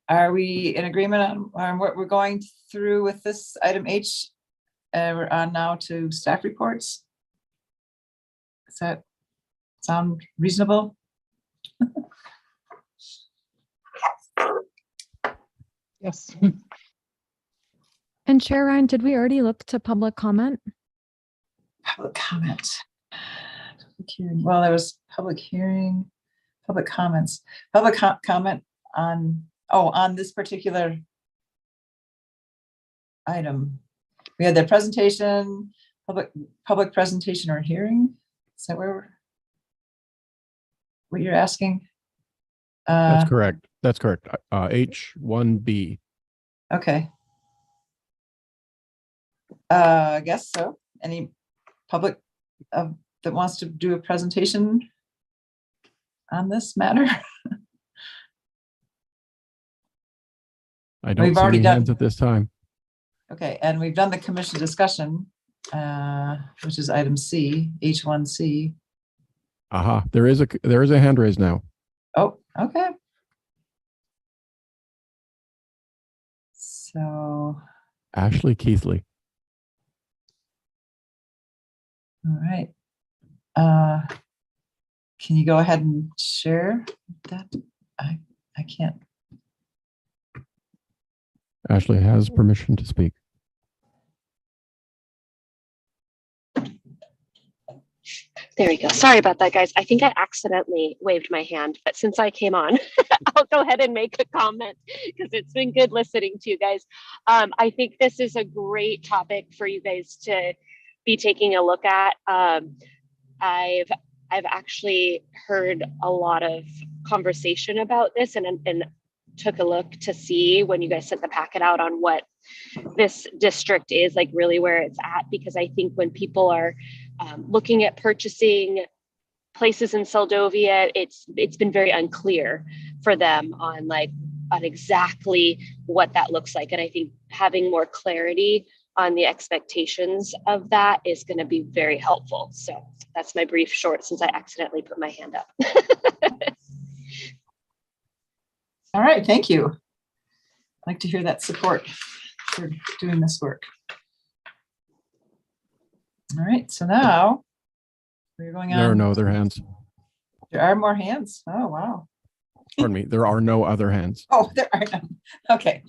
Are we in agreement on what we're going through with this item H? We're on now to staff reports. Does that sound reasonable? Yes. And Chair Ryan, did we already look to public comment? Public comment. Public hearing. Well, there was public hearing, public comments, public comment on, on this particular item. We had the presentation, public presentation or hearing. Is that what you're asking? That's correct. That's correct. H1B. Okay. I guess so. Any public that wants to do a presentation on this matter? I don't We've see already any done- hands at this time. Okay, and we've done the commission discussion, which is item C, H1C. Aha, there is a hand raised now. Oh, okay. So, Ashley Keithley. all right. Can you go ahead and share that? I can't. Ashley has permission to speak. There we go. Sorry about that, guys. I think I accidentally waved my hand, but since I came on, I'll go ahead and make a comment because it's been good listening to you guys. I think this is a great topic for you guys to be taking a look at. I've actually heard a lot of conversation about this and took a look to see when you guys sent the packet out on what this district is, like really where it's at, because I think when people are looking at purchasing places in Seldovia, it's been very unclear for them on exactly what that looks like. And I think having more clarity on the expectations of that is going to be very helpful. So that's my brief short, since I accidentally put my hand up. All right, thank you. I'd like to hear that support for doing this work. All right, so now we're going on. There are no other hands. There are more hands. Oh, wow. Pardon me. There are no other hands. Oh, there are none. Okay.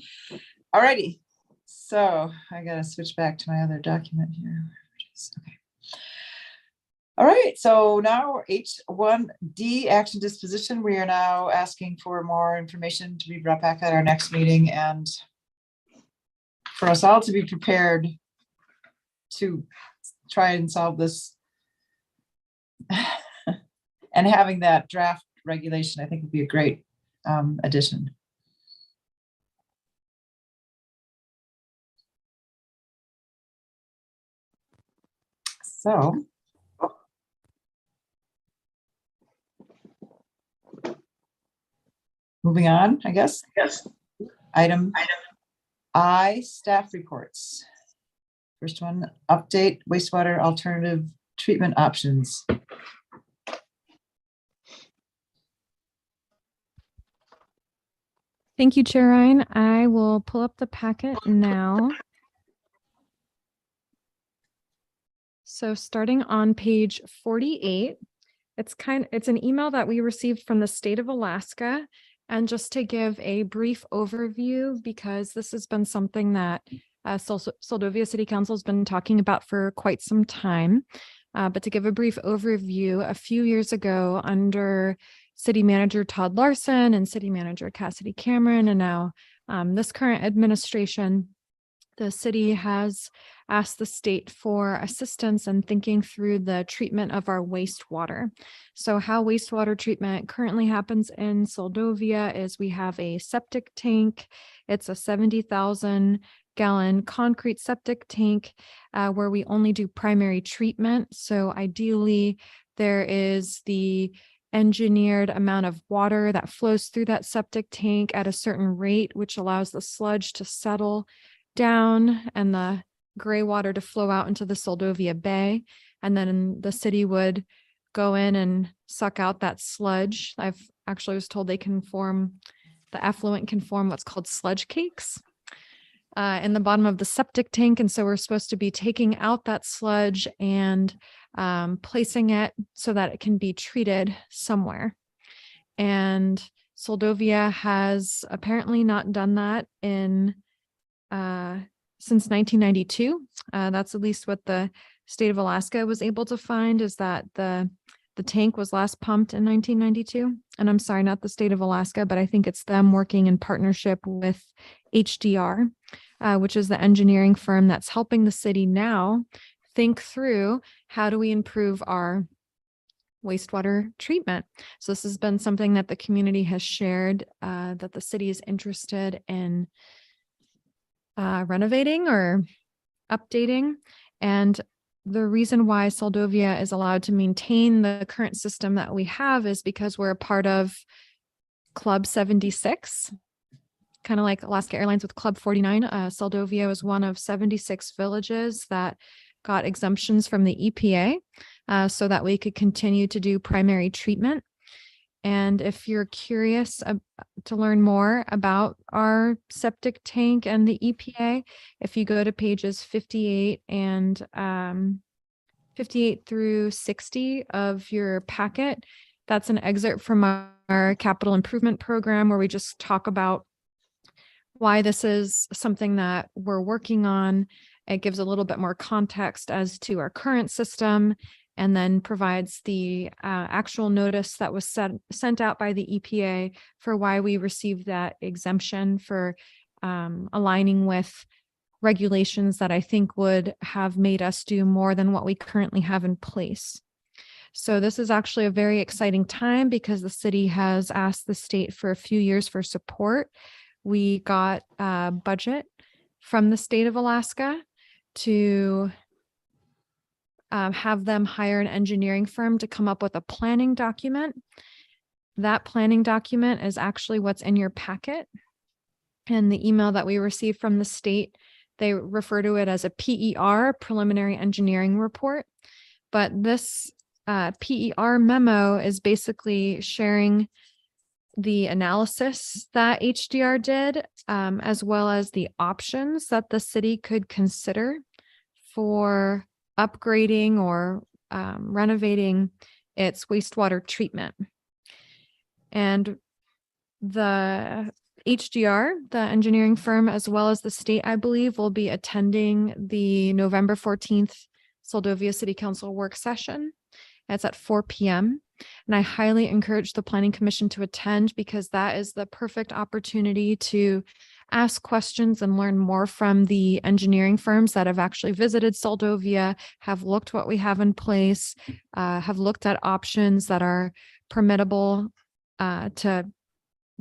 All righty. So I got to switch back to my other document here. Okay. All right. So now H1D, action disposition. We are now asking for more information to be brought back at our next meeting and for us all to be prepared to try and solve this. And having that draft regulation, I think, would be a great addition. So moving on, I guess. Yes. Item I, staff reports. First one, update wastewater alternative treatment options. Thank you, Chair Ryan. I will pull up the packet now. So starting on page 48, it's an email that we received from the state of Alaska. And just to give a brief overview, because this has been something that Seldovia City Council has been talking about for quite some time. But to give a brief overview, a few years ago under City Manager Todd Larson and City Manager Cassidy Cameron, and now this current administration, the city has asked the state for assistance in thinking through the treatment of our wastewater. So how wastewater treatment currently happens in Seldovia is we have a septic tank. It's a 70,000 gallon concrete septic tank where we only do primary treatment. So ideally there is the engineered amount of water that flows through that septic tank at a certain rate, which allows the sludge to settle down and the gray water to flow out into the Seldovia Bay. And then the city would go in and suck out that sludge. I've actually was told the effluent can form what's called sludge cakes in the bottom of the septic tank. And so we're supposed to be taking out that sludge and placing it so that it can be treated somewhere. And Seldovia has apparently not done that since 1992. That's at least what the state of Alaska was able to find, is that the tank was last pumped in 1992. And I'm sorry, not the state of Alaska, but I think it's them working in partnership with HDR, which is the engineering firm that's helping the city now think through how do we improve our wastewater treatment. So this has been something that the community has shared, that the city is interested in renovating or updating. And the reason why Seldovia is allowed to maintain the current system that we have is because we're a part of Club 76. kind of like Alaska Airlines with Club 49. Seldovia was one of 76 villages that got exemptions from the EPA so that we could continue to do primary treatment. And if you're curious to learn more about our septic tank and the EPA, if you go to pages 58 and 58 through 60 of your packet, that's an excerpt from our capital improvement program where we just talk about why this is something that we're working on. It gives a little bit more context as to our current system, and then provides the actual notice that was sent out by the EPA for why we received that exemption for aligning with regulations that I think would have made us do more than what we currently have in place. So this is actually a very exciting time because the city has asked the state for a few years for support. We got a budget from the state of Alaska to have them hire an engineering firm to come up with a planning document. That planning document is actually what's in your packet. And the email that we received from the state, they refer to it as a PER, preliminary engineering report. But this PER memo is basically sharing the analysis that HDR did, as well as the options that the city could consider for upgrading or renovating its wastewater treatment. And the HDR, the engineering firm, as well as the state, I believe, will be attending the November 14th Seldovia City Council work session. It's at 4 p.m. And I highly encourage the Planning Commission to attend because that is the perfect opportunity to ask questions and learn more from the engineering firms that have actually visited Seldovia, have looked what we have in place, have looked at options that are permittable to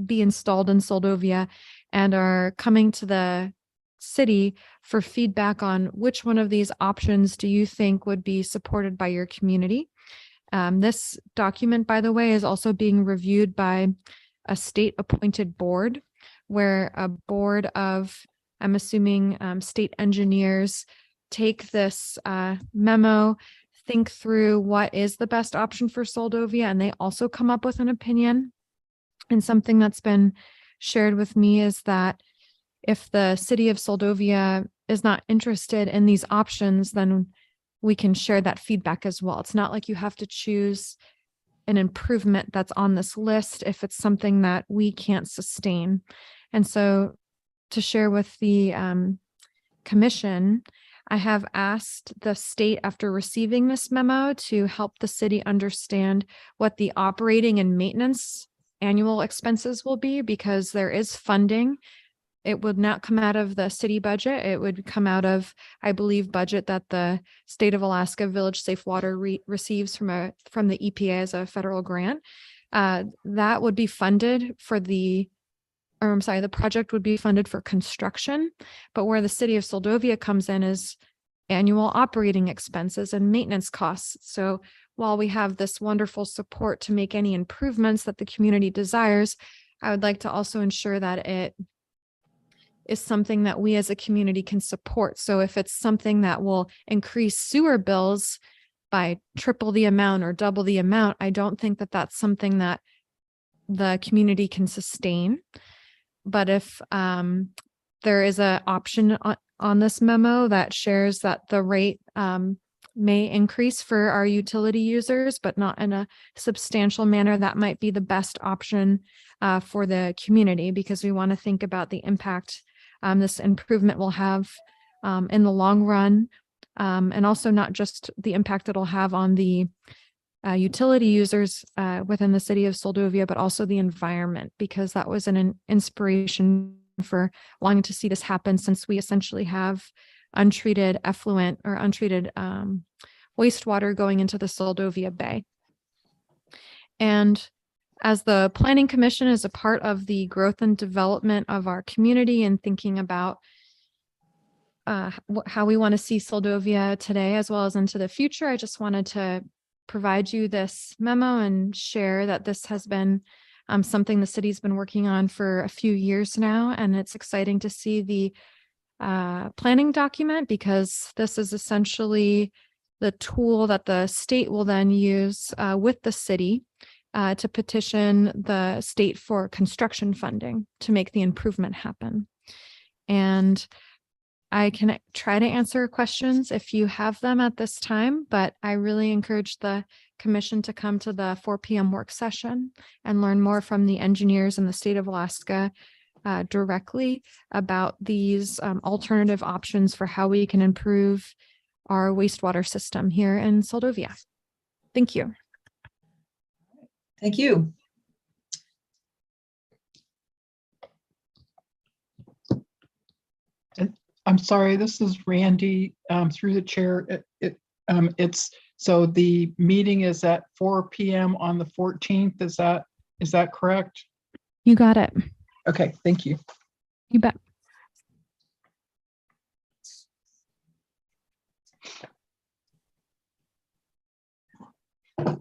be installed in Seldovia, and are coming to the city for feedback on which one of these options do you think would be supported by your community. This document, by the way, is also being reviewed by a state-appointed board, where a board of, I'm assuming, state engineers take this memo, think through what is the best option for Seldovia, and they also come up with an opinion. And something that's been shared with me is that if the city of Seldovia is not interested in these options, then we can share that feedback as well. It's not like you have to choose an improvement that's on this list if it's something that we can't sustain. And so to share with the commission, I have asked the state, after receiving this memo, to help the city understand what the operating and maintenance annual expenses will be, because there is funding. It would not come out of the city budget. It would come out of, I believe, budget that the state of Alaska Village Safe Water receives from the EPA as a federal grant. That would be funded for the project would be funded for construction. But where the city of Seldovia comes in is annual operating expenses and maintenance costs. So while we have this wonderful support to make any improvements that the community desires, I would like to also ensure that it is something that we as a community can support. So if it's something that will increase sewer bills by triple the amount or double the amount, I don't think that that's something that the community can sustain. But if there is an option on this memo that shares that the rate may increase for our utility users, but not in a substantial manner, that might be the best option for the community, because we want to think about the impact this improvement will have in the long run, and also not just the impact it'll have on the utility users within the city of Seldovia, but also the environment, because that was an inspiration for wanting to see this happen, since we essentially have untreated effluent or untreated wastewater going into the Seldovia Bay. And as the Planning Commission is a part of the growth and development of our community and thinking about how we want to see Seldovia today as well as into the future, I just wanted to provide you this memo and share that this has been something the city's been working on for a few years now, and it's exciting to see the planning document, because this is essentially the tool that the state will then use with the city to petition the state for construction funding to make the improvement happen. And I can try to answer questions if you have them at this time, but I really encourage the commission to come to the 4 p.m. work session and learn more from the engineers in the state of Alaska directly about these alternative options for how we can improve our wastewater system here in Seldovia. Thank you. Thank you. I'm sorry, this is Randy, through the chair. It's, so the meeting is at 4 p.m. on the 14th. Is that correct? You got it. Okay, thank you. You bet. All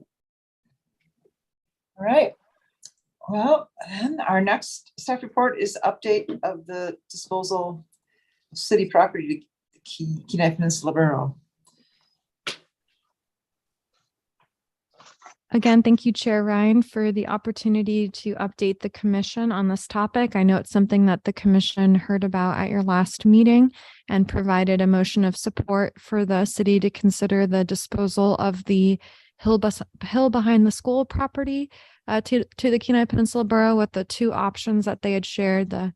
right. Well, then our next staff report is update of the disposal of city property to Kenai Peninsula Borough. Again, thank you, Chair Ryan, for the opportunity to update the commission on this topic. I know it's something that the commission heard about at your last meeting and provided a motion of support for the city to consider the disposal of the hill behind the school property to the Kenai Peninsula Borough, with the two options that they had shared, the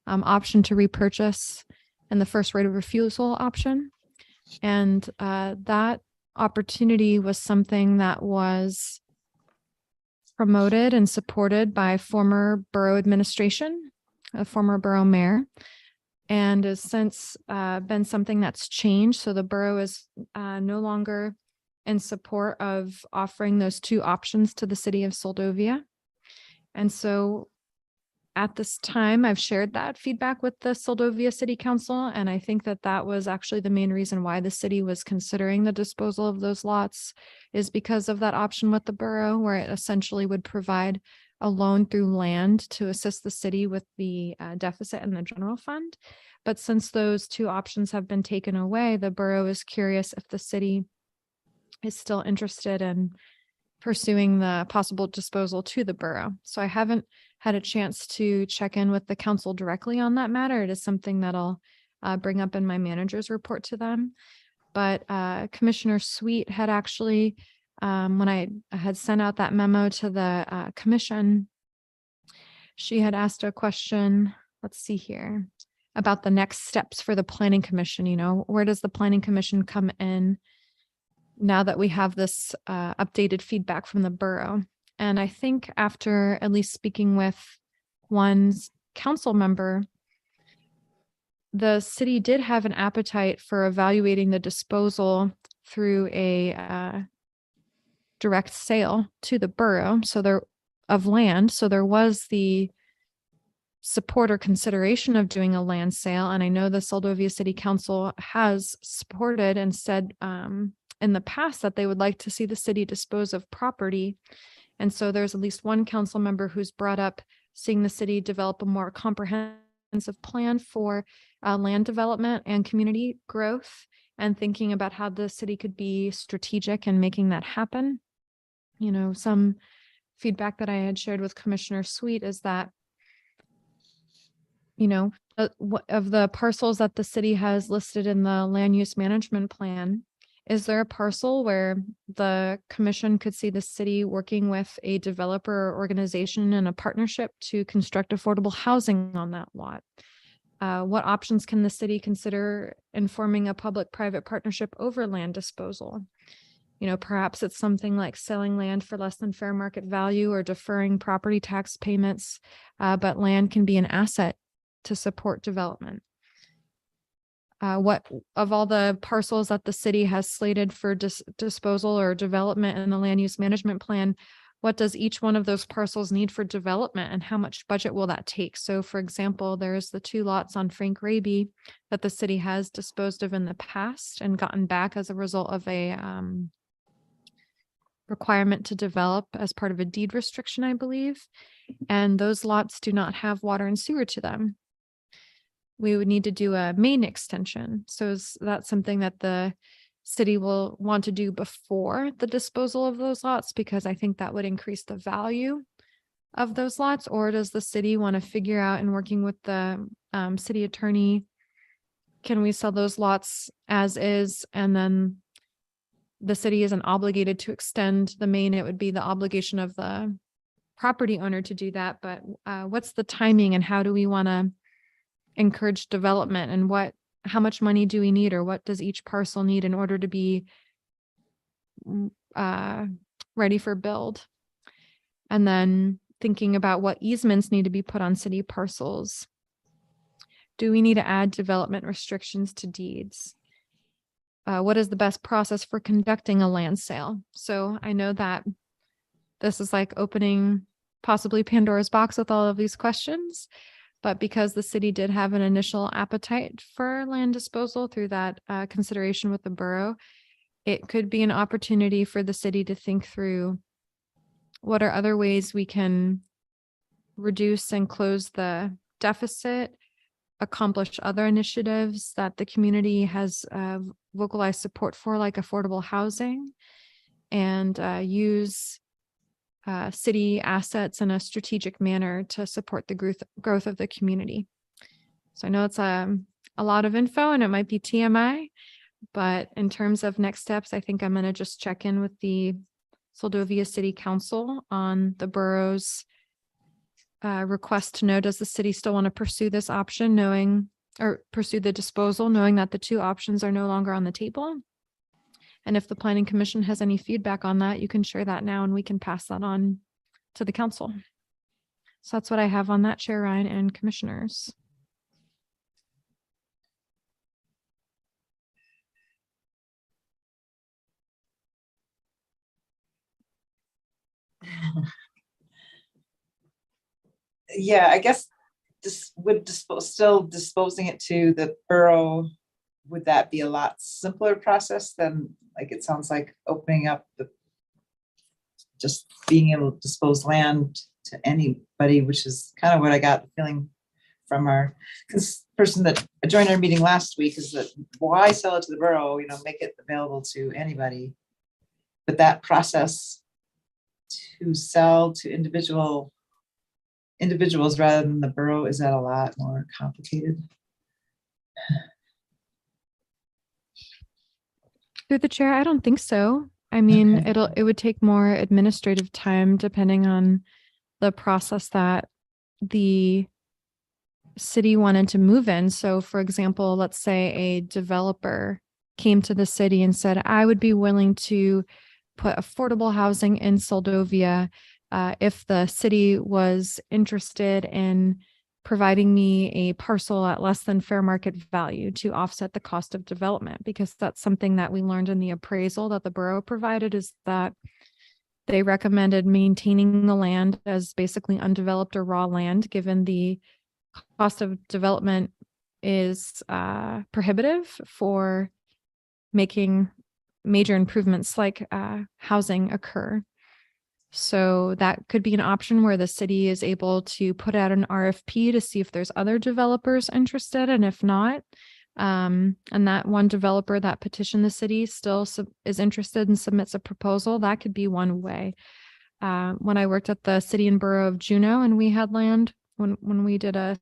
option to repurchase and the first right of refusal option. And that opportunity was something that was promoted and supported by former borough administration, a former borough mayor, and has since been something that's changed. So the borough is no longer in support of offering those two options to the city of Seldovia. And so at this time, I've shared that feedback with the Seldovia City Council, and I think that that was actually the main reason why the city was considering the disposal of those lots, is because of that option with the borough, where it essentially would provide a loan through land to assist the city with the deficit in the general fund. But since those two options have been taken away, the borough is curious if the city is still interested in pursuing the possible disposal to the borough. So I haven't had a chance to check in with the council directly on that matter. It is something that I'll bring up in my manager's report to them. But Commissioner Sweet had actually, when I had sent out that memo to the commission, she had asked a question, let's see here, about the next steps for the planning commission. You know, where does the planning commission come in now that we have this updated feedback from the borough? And I think after at least speaking with one council member, the city did have an appetite for evaluating the disposal through a direct sale to the borough, so there of land. So there was the support or consideration of doing a land sale. And I know the Seldovia City Council has supported and said in the past that they would like to see the city dispose of property. And so there's at least one council member who's brought up seeing the city develop a more comprehensive plan for land development and community growth, and thinking about how the city could be strategic in making that happen. You know, some feedback that I had shared with Commissioner Sweet is that, you know, of the parcels that the city has listed in the land use management plan, is there a parcel where the commission could see the city working with a developer or organization in a partnership to construct affordable housing on that lot? What options can the city consider in forming a public-private partnership over land disposal? You know, perhaps it's something like selling land for less than fair market value or deferring property tax payments, but land can be an asset to support development. What of all the parcels that the city has slated for disposal or development in the land use management plan, what does each one of those parcels need for development, and how much budget will that take? So for example, there's the 2 lots on Frank Raby that the city has disposed of in the past and gotten back as a result of a requirement to develop as part of a deed restriction, I believe. And those lots do not have water and sewer to them. We would need to do a main extension. So is that something that the city will want to do before the disposal of those lots? Because I think that would increase the value of those lots. Or does the city want to figure out, in working with the city attorney, can we sell those lots as is, and then the city isn't obligated to extend the main? It would be the obligation of the property owner to do that. But what's the timing, and how do we want to encourage development, and how much money do we need, or what does each parcel need in order to be ready for build? And then thinking about what easements need to be put on city parcels. Do we need to add development restrictions to deeds? What is the best process for conducting a land sale? So I know that this is like opening possibly Pandora's box with all of these questions, but because the city did have an initial appetite for land disposal through that consideration with the borough, it could be an opportunity for the city to think through what are other ways we can reduce and close the deficit, accomplish other initiatives that the community has vocalized support for, like affordable housing, and use city assets in a strategic manner to support the growth of the community. So I know it's a lot of info and it might be TMI, but in terms of next steps, I think I'm going to just check in with the Seldovia City Council on the borough's request to know, does the city still want to pursue this option, pursue the disposal, knowing that the two options are no longer on the table? And if the Planning Commission has any feedback on that, you can share that now and we can pass that on to the council. So that's what I have on that, Chair Ryan and commissioners. Yeah, I guess this would still disposing it to the borough, would that be a lot simpler process than, like, it sounds like opening up just being able to dispose land to anybody, which is kind of what I got the feeling from our person that joined our meeting last week, is that why sell it to the borough, make it available to anybody. But that process to sell to individuals rather than the borough, is that a lot more complicated? Through the chair, I don't think so. I mean, Okay. it would take more administrative time depending on the process that the city wanted to move in. So for example, let's say a developer came to the city and said, I would be willing to put affordable housing in Seldovia if the city was interested in providing me a parcel at less than fair market value to offset the cost of development. Because that's something that we learned in the appraisal that the borough provided, is that they recommended maintaining the land as basically undeveloped or raw land, given the cost of development is prohibitive for making major improvements like housing occur. So that could be an option where the city is able to put out an RFP to see if there's other developers interested. And if not, and that one developer that petitioned the city still is interested and submits a proposal, that could be one way. When I worked at the city and borough of Juneau, and we had land when we did a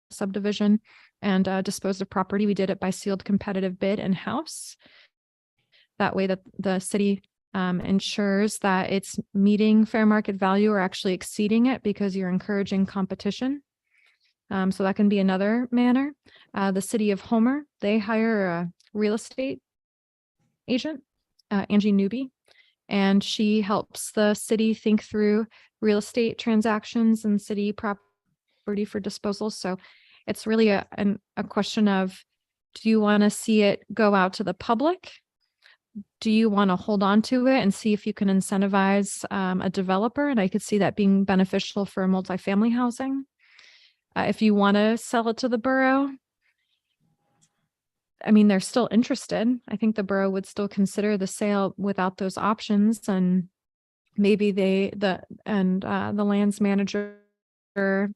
subdivision and disposed of property, we did it by sealed competitive bid in-house. That way that the city ensures that it's meeting fair market value or actually exceeding it, because you're encouraging competition. So that can be another manner. The city of Homer, they hire a real estate agent, Angie Newby, and she helps the city think through real estate transactions and city property for disposal. So it's really a question of, do you want to see it go out to the public? Do you want to hold on to it and see if you can incentivize a developer? And I could see that being beneficial for multifamily housing. If you want to sell it to the borough, I mean, they're still interested. I think the borough would still consider the sale without those options. And maybe the lands manager or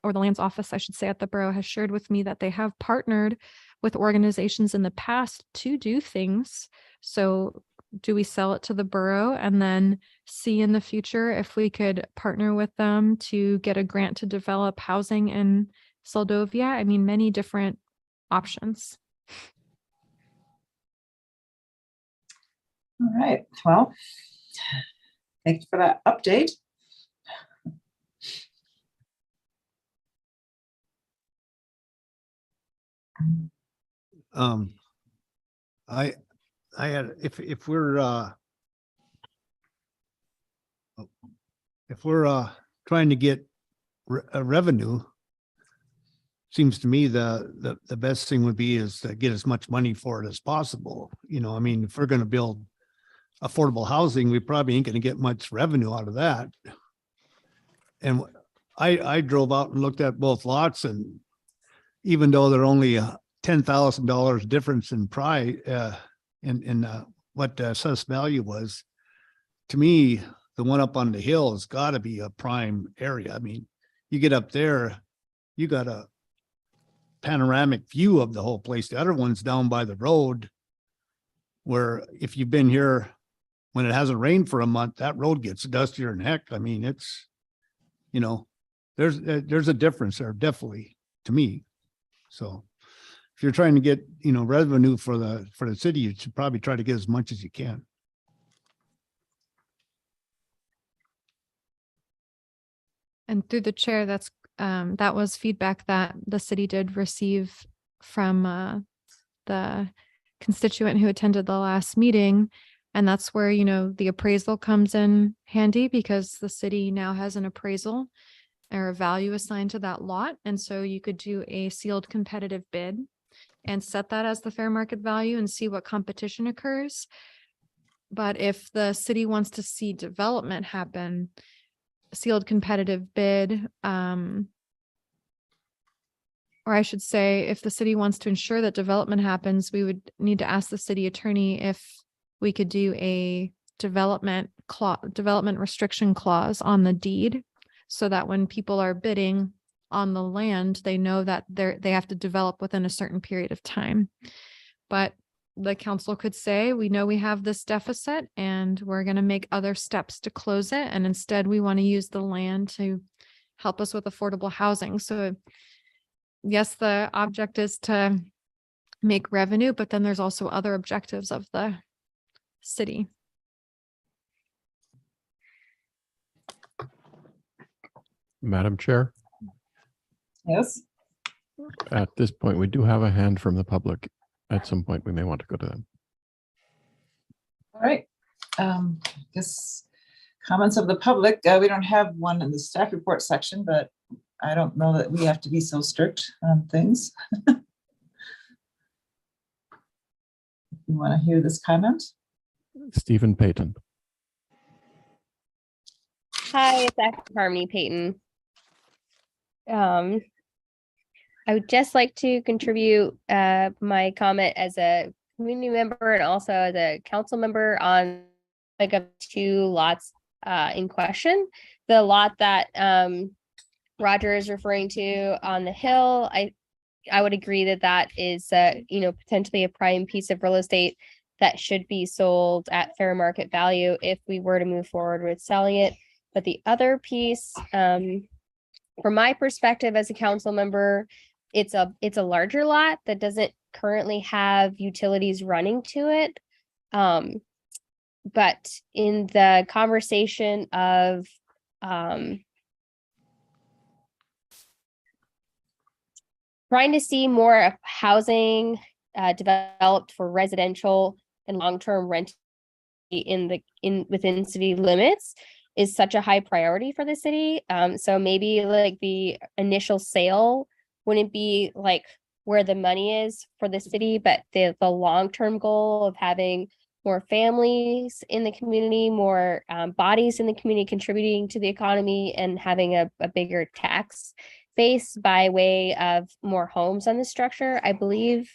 the lands office, I should say, at the borough has shared with me that they have partnered with organizations in the past to do things. So do we sell it to the borough and then see in the future if we could partner with them to get a grant to develop housing in Seldovia? I mean, many different options. All right, well, thanks for that update. I had, if we're trying to get a revenue, seems to me the best thing would be is to get as much money for it as possible. You know, I mean, if we're going to build affordable housing, we probably ain't going to get much revenue out of that. And I drove out and looked at both lots, and even though they're only $10,000 difference in price, in what the assessed value was, to me, the one up on the hill has got to be a prime area. I mean, you get up there, you got a panoramic view of the whole place. The other one's down by the road, where if you've been here when it hasn't rained for a month, that road gets dustier than heck. I mean, it's, you know, there's a difference there, definitely, to me. So if you're trying to get, you know, revenue for the city, you should probably try to get as much as you can. And through the chair, that was feedback that the city did receive from the constituent who attended the last meeting. And that's where, you know, the appraisal comes in handy, because the city now has an appraisal or a value assigned to that lot. And so you could do a sealed competitive bid and set that as the fair market value and see what competition occurs. But if the city wants to see development happen, sealed competitive bid, or I should say, if the city wants to ensure that development happens, we would need to ask the city attorney if we could do a development restriction clause on the deed, so that when people are bidding on the land, they know that they have to develop within a certain period of time. But the council could say, we know we have this deficit and we're going to make other steps to close it. And instead we want to use the land to help us with affordable housing. So yes, the object is to make revenue, but then there's also other objectives of the city. Madam Chair, Yes. at this point, we do have a hand from the public. At some point, we may want to go to them. All right. Guess comments of the public. We don't have one in the staff report section, but I don't know that we have to be so strict on things. You want to hear this comment? Stephen Payton. Hi, it's Active Harmony Payton. I would just like to contribute my comment as a community member and also as a council member on like up two lots in question. The lot that Roger is referring to on the hill, I would agree that that is you know, potentially a prime piece of real estate that should be sold at fair market value if we were to move forward with selling it. But the other piece, from my perspective as a council member, it's a larger lot that doesn't currently have utilities running to it. But in the conversation of trying to see more housing developed for residential and long-term rent within city limits is such a high priority for the city. So maybe like the initial sale wouldn't be like where the money is for the city, but the long-term goal of having more families in the community, more bodies in the community contributing to the economy, and having a bigger tax base by way of more homes on the structure. I believe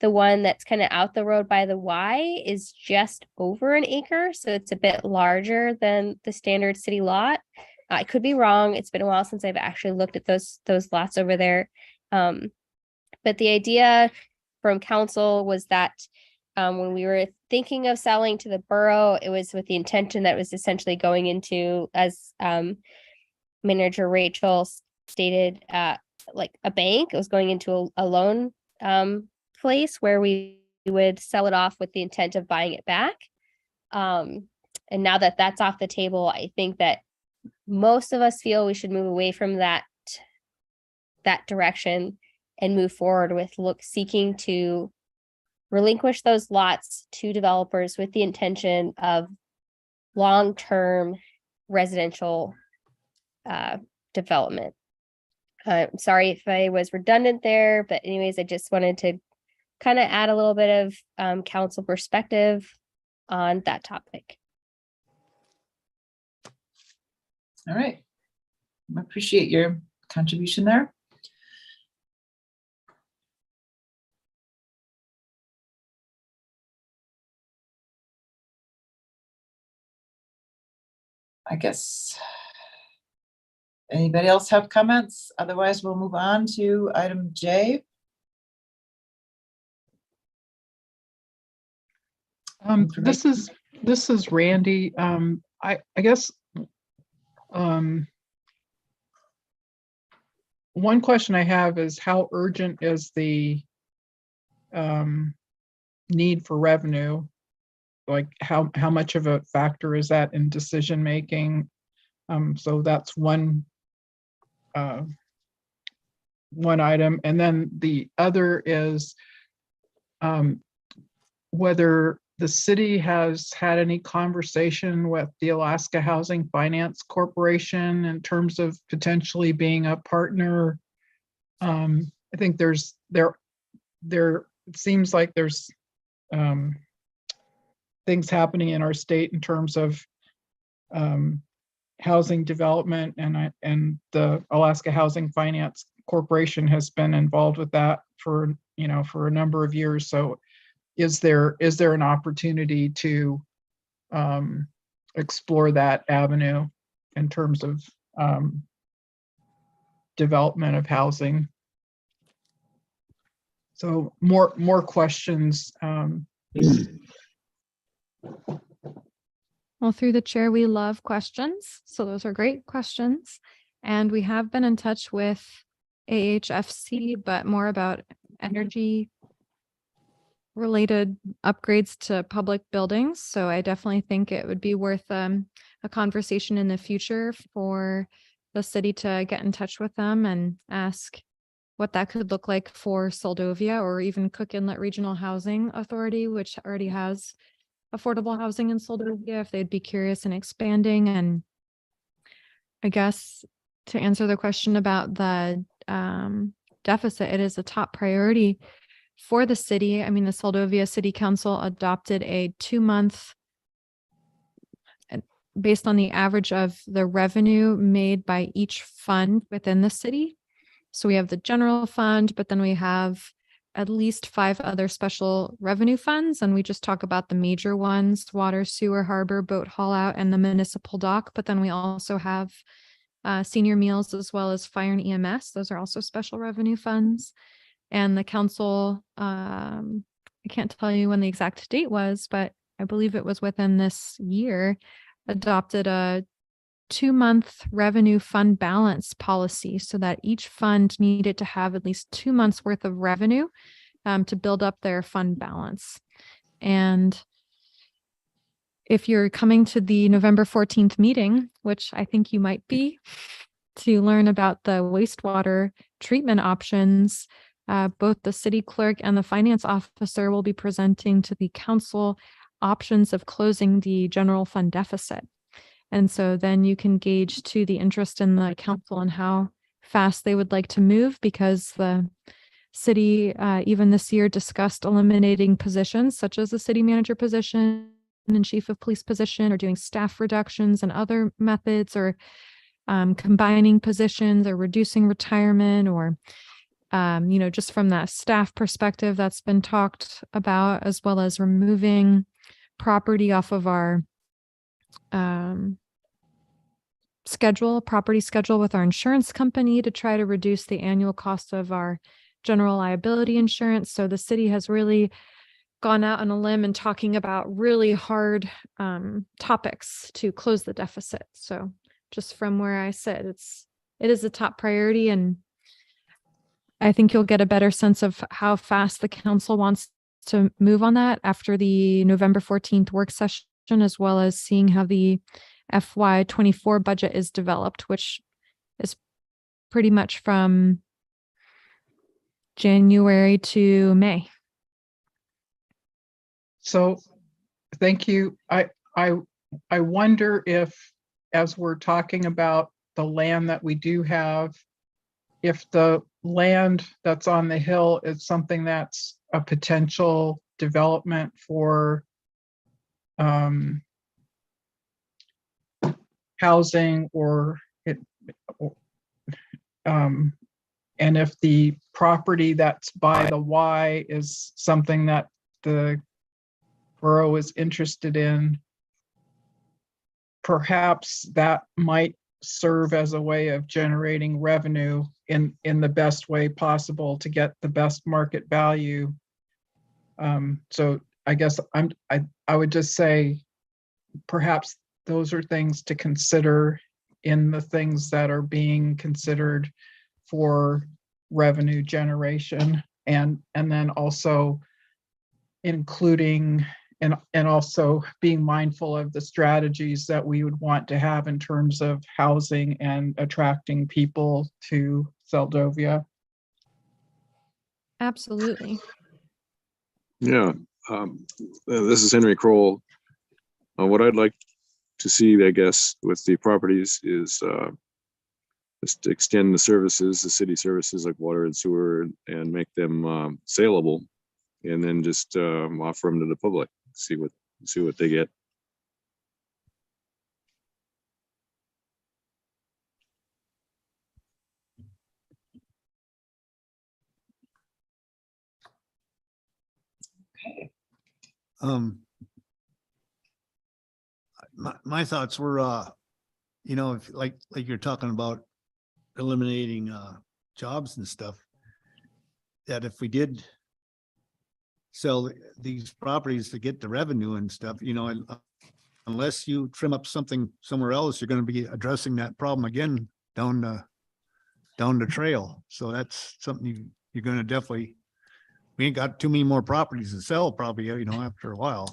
The one that's kind of out the road by the Y is just over an acre, so it's a bit larger than the standard city lot. I could be wrong. It's been a while since I've actually looked at those lots over there. But the idea from council was that when we were thinking of selling to the borough, it was with the intention that it was essentially going into, as Manager Rachel stated, like a bank. It was going into a loan place where we would sell it off with the intent of buying it back. And now that that's off the table, I think that most of us feel we should move away from that direction and move forward with seeking to relinquish those lots to developers with the intention of long-term residential development. I'm sorry if I was redundant there, but anyways, I just wanted to kind of add a little bit of council perspective on that topic. All right. I appreciate your contribution there. I guess. Anybody else have comments? Otherwise, we'll move on to item J. This is Randy. I guess one question I have is how urgent is the need for revenue? Like how much of a factor is that in decision making? So that's one item, and then the other is whether the city has had any conversation with the Alaska Housing Finance Corporation in terms of potentially being a partner. I think there it seems like there's things happening in our state in terms of housing development, and the Alaska Housing Finance Corporation has been involved with that for a number of years. So is there an opportunity to explore that avenue in terms of development of housing? So more questions. Well, through the chair, we love questions. So those are great questions. And we have been in touch with AHFC, but more about energy related upgrades to public buildings. So I definitely think it would be worth a conversation in the future for the city to get in touch with them and ask what that could look like for Seldovia, or even Cook Inlet Regional Housing Authority, which already has affordable housing in Seldovia, if they'd be curious in expanding. And I guess to answer the question about the deficit, it is a top priority for the city. I mean, the Seldovia City Council adopted a 2-month, based on the average of the revenue made by each fund within the city. So we have the general fund, but then we have at least 5 other special revenue funds. And we just talk about the major ones: water, sewer, harbor, boat haul out, and the municipal dock. But then we also have senior meals, as well as fire and EMS. Those are also special revenue funds. And the council, I can't tell you when the exact date was, but I believe it was within this year, adopted a 2-month revenue fund balance policy, so that each fund needed to have at least 2 months worth of revenue to build up their fund balance. And if you're coming to the November 14th meeting, which I think you might be, to learn about the wastewater treatment options, both the city clerk and the finance officer will be presenting to the council options of closing the general fund deficit. And so then you can gauge to the interest in the council and how fast they would like to move, because the city, even this year, discussed eliminating positions such as the city manager position and chief of police position, or doing staff reductions and other methods, or combining positions, or reducing retirement, or just from that staff perspective that's been talked about, as well as removing property off of our property schedule with our insurance company to try to reduce the annual cost of our general liability insurance. So the city has really gone out on a limb and talking about really hard topics to close the deficit. So just from where I sit, it is a top priority, and I think you'll get a better sense of how fast the council wants to move on that after the November 14th work session, as well as seeing how the FY24 budget is developed, which is pretty much from January to May. So thank you. I wonder if, as we're talking about the land that we do have, if the land that's on the hill is something that's a potential development for housing, and if the property that's by the Y is something that the borough is interested in, perhaps that might serve as a way of generating revenue in the best way possible to get the best market value. So I guess I would just say perhaps those are things to consider in the things that are being considered for revenue generation, and then also including and also being mindful of the strategies that we would want to have in terms of housing and attracting people to Seldovia. Absolutely. Yeah, this is Henry Kroll. What I'd like to see, I guess, with the properties is just to extend the services, the city services like water and sewer, and make them saleable, and then just offer them to the public. See what they get. Okay. My thoughts were, if like you're talking about eliminating jobs and stuff, that if we did sell these properties to get the revenue and stuff, unless you trim up something somewhere else, you're going to be addressing that problem again down the trail. So that's something you're going to definitely, we ain't got too many more properties to sell probably, after a while.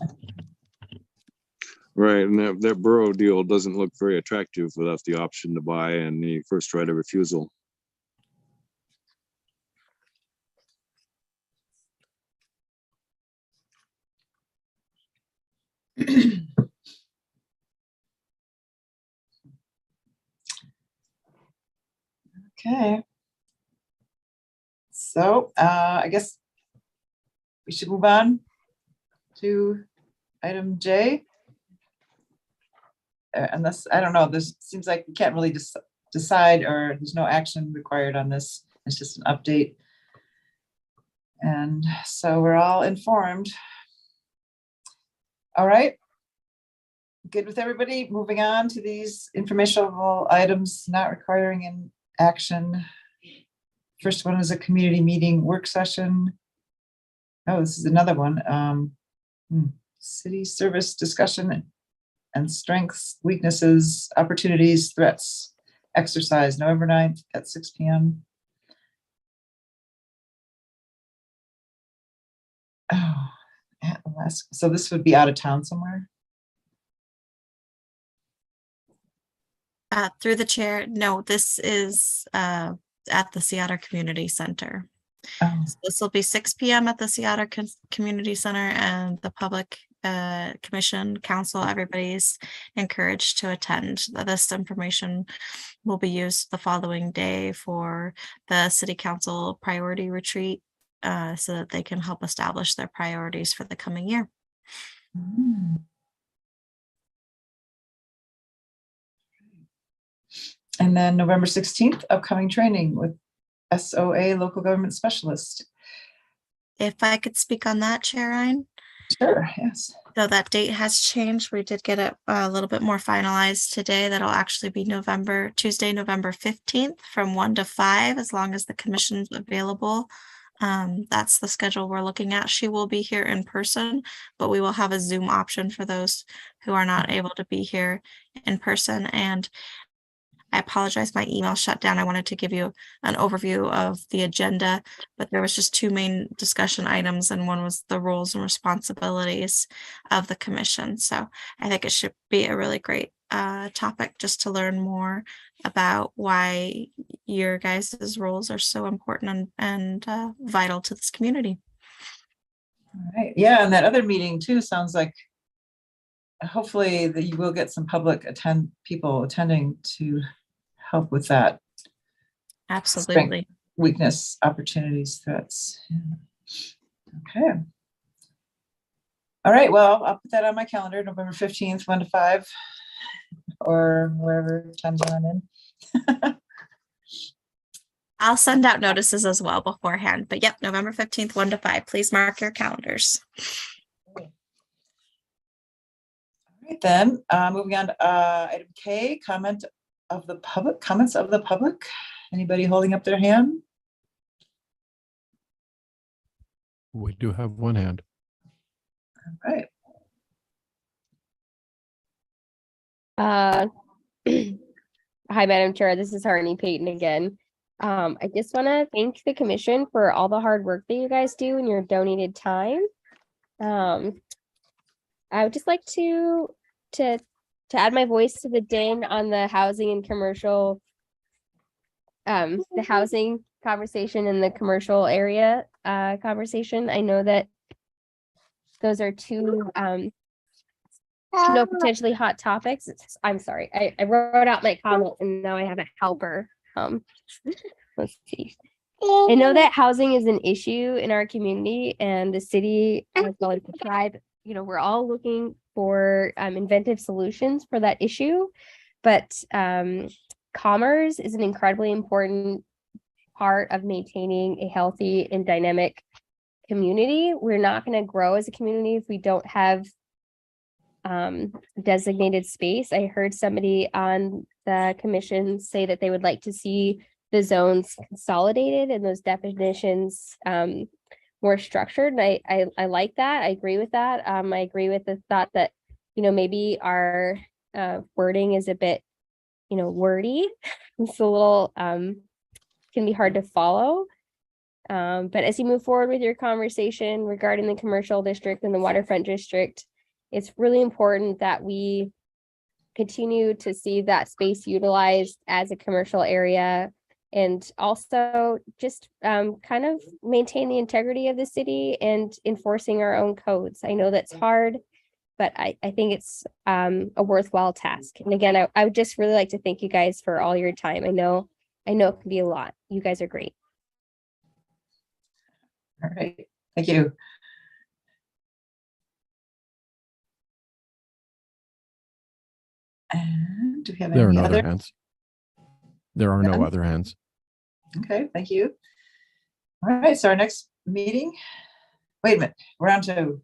Right, and that borough deal doesn't look very attractive without the option to buy and the first right of refusal. Okay. So I guess we should move on to item J. Unless, I don't know, this seems like we can't really decide, or there's no action required on this. It's just an update. And so we're all informed. All right. Good with everybody? Moving on to these informational items not requiring an action. First one is a community meeting work session. Oh, this is another one. City service discussion and strengths, weaknesses, opportunities, threats, exercise, November 9th at 6 p.m. Oh, so this would be out of town somewhere? Through the chair, no, this is at the Seattle Community Center. Oh, So this will be 6 p.m. at the Seattle Community Center, and the public commission, council, everybody's encouraged to attend. This information will be used the following day for the city council priority retreat, so that they can help establish their priorities for the coming year. And then November 16th, upcoming training with SOA, local government specialist. If I could speak on that, Chair Ryan. Sure, yes. So that date has changed. We did get it a little bit more finalized today. That'll actually be Tuesday, November 15th from 1 to 5, as long as the commission's available. That's the schedule we're looking at. She will be here in person, but we will have a Zoom option for those who are not able to be here in person. And I apologize, my email shut down. I wanted to give you an overview of the agenda, but there was just two main discussion items, and one was the roles and responsibilities of the commission. So I think it should be a really great topic just to learn more about why your guys' roles are so important and vital to this community. All right. Yeah, and that other meeting too sounds like hopefully that you will get some people attending to help with that. Absolutely. Strength, weakness, opportunities, threats. Yeah. Okay. All right. Well, I'll put that on my calendar, November 15th, 1 to 5, or wherever time zone I'm in. I'll send out notices as well beforehand, but yep, November 15th, 1 to 5. Please mark your calendars. All right, then moving on to item K, comments of the public. Anybody holding up their hand? We do have one hand. All right. Hi, Madam Chair. This is Harney Payton again. I just want to thank the commission for all the hard work that you guys do and your donated time. I would just like to add my voice to the din on the housing and commercial, the housing conversation and the commercial area conversation. I know that those are two potentially hot topics. I'm sorry, I wrote out my comment and now I have a helper. Let's see. I know that housing is an issue in our community and the city as well as the tribe. You know, we're all looking for inventive solutions for that issue, but commerce is an incredibly important part of maintaining a healthy and dynamic community. We're not going to grow as a community if we don't have designated space. I heard somebody on the commission say that they would like to see the zones consolidated and those definitions more structured. And I like that. I agree with that. I agree with the thought that, you know, maybe our wording is a bit, you know, wordy. It's a little can be hard to follow. But as you move forward with your conversation regarding the commercial district and the waterfront district, it's really important that we continue to see that space utilized as a commercial area, and also just kind of maintain the integrity of the city and enforcing our own codes. I know that's hard, but I think it's a worthwhile task. And again, I would just really like to thank you guys for all your time. I know it can be a lot. You guys are great. All right, thank you. And do we have There are any no other other? hands. There are no None? other hands. Okay, thank you. All right, so our next meeting, wait a minute, we're on to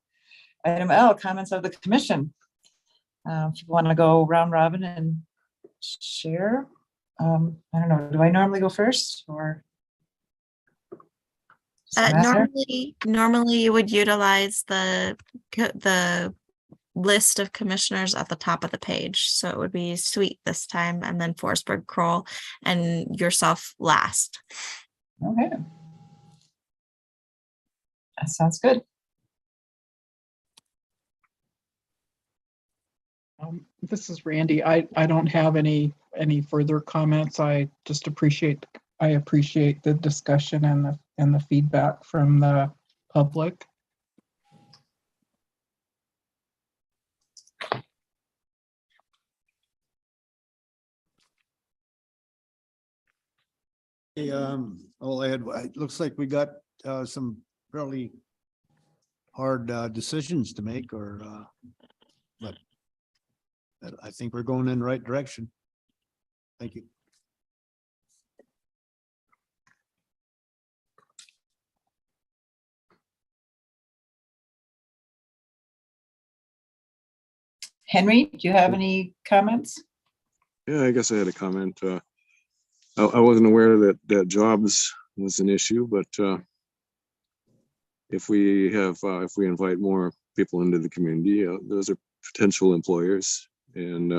item L, comments of the commission. If you want to go round robin and share, I don't know, do I normally go first or? Does it matter? Normally you would utilize the list of commissioners at the top of the page. So it would be Sweet this time, and then Forsberg, Kroll, and yourself last. Okay. That sounds good. This is Randy. I don't have any further comments. I just appreciate the discussion and the feedback from the public. Hey, I'll add, it looks like we got some fairly hard decisions to make, but I think we're going in the right direction. Thank you. Henry, do you have any comments? Yeah, I guess I had a comment. I wasn't aware that jobs was an issue, but if we invite more people into the community, those are potential employers. And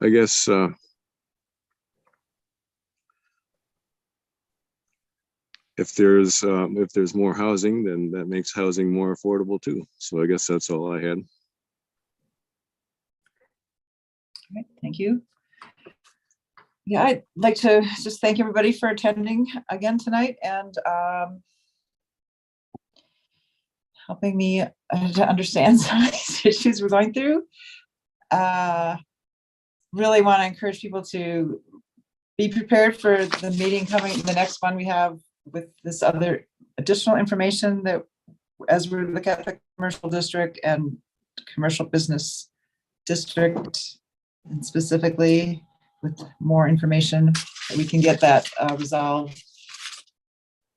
I guess if there's more housing, then that makes housing more affordable too. So I guess that's all I had. All right, thank you. Yeah, I'd like to just thank everybody for attending again tonight and helping me to understand some of these issues we're going through. Really want to encourage people to be prepared for the meeting coming, the next one we have with this other additional information that as we look at the commercial district and commercial business district, and specifically with more information, we can get that resolved.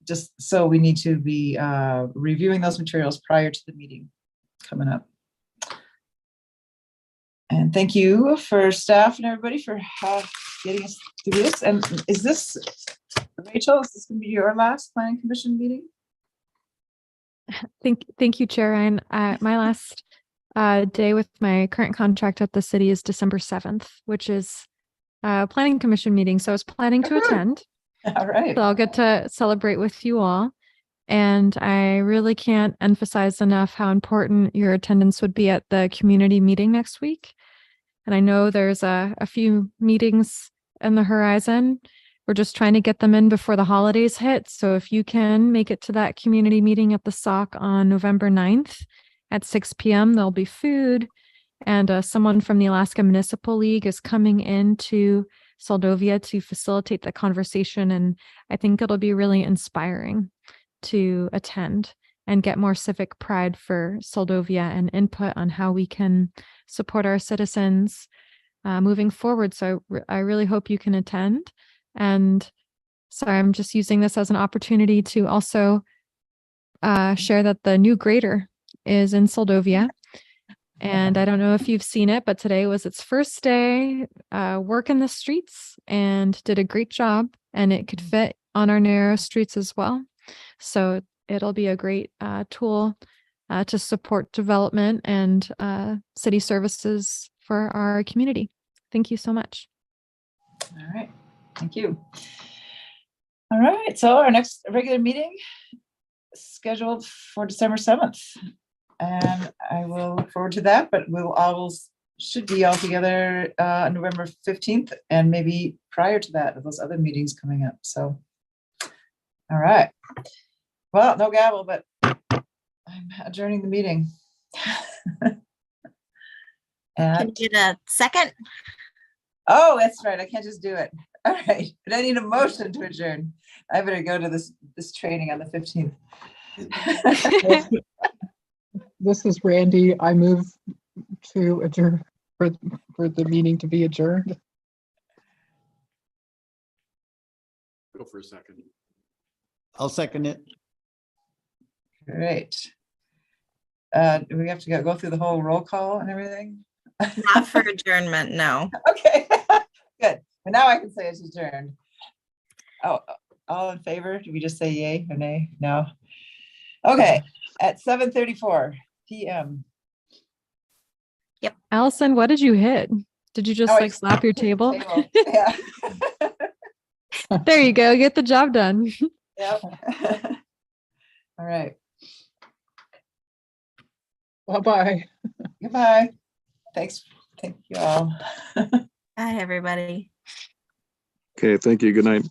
Just so we need to be reviewing those materials prior to the meeting coming up. And thank you for staff and everybody for getting us through this. And is this, Rachel, is this going to be your last planning commission meeting? Thank you, Chair Ryan. My last day with my current contract at the city is December 7th, which is a planning commission meeting. So I was planning to attend. All right. So I'll get to celebrate with you all. And I really can't emphasize enough how important your attendance would be at the community meeting next week. And I know there's a few meetings in the horizon. We're just trying to get them in before the holidays hit. So if you can make it to that community meeting at the SOC on November 9th at 6 p.m., there'll be food. And someone from the Alaska Municipal League is coming into Seldovia to facilitate the conversation. And I think it'll be really inspiring to attend and get more civic pride for Seldovia and input on how we can support our citizens moving forward. So I really hope you can attend. And so I'm just using this as an opportunity to also share that the new grader is in Seldovia. And I don't know if you've seen it, but today was its first day working the streets and did a great job, and it could fit on our narrow streets as well. So it'll be a great tool to support development and city services for our community. Thank you so much. All right. Thank you. All right. So our next regular meeting is scheduled for December 7th. And I will look forward to that, but should be all together November 15th and maybe prior to that, those other meetings coming up. So, all right. Well, no gavel, but I'm adjourning the meeting. Can you get a second? Oh, that's right. I can't just do it. All right. But I need a motion to adjourn. I better go to this training on the 15th. This is Randy. I move to adjourn for the meeting to be adjourned. Go for a second. I'll second it. Great. Do we have to go through the whole roll call and everything? Not for adjournment, no. Okay, good. But now I can say it's adjourned. Oh, all in favor? Do we just say yay or nay? No. Okay, at 7:34 p.m. Allison, what did you hit? Did you just Oh, I like slap your table? Yeah. There you go. Get the job done. Yep. All right. Bye-bye. Goodbye. Thanks. Thank you all. Bye, everybody. Okay, thank you. Good night.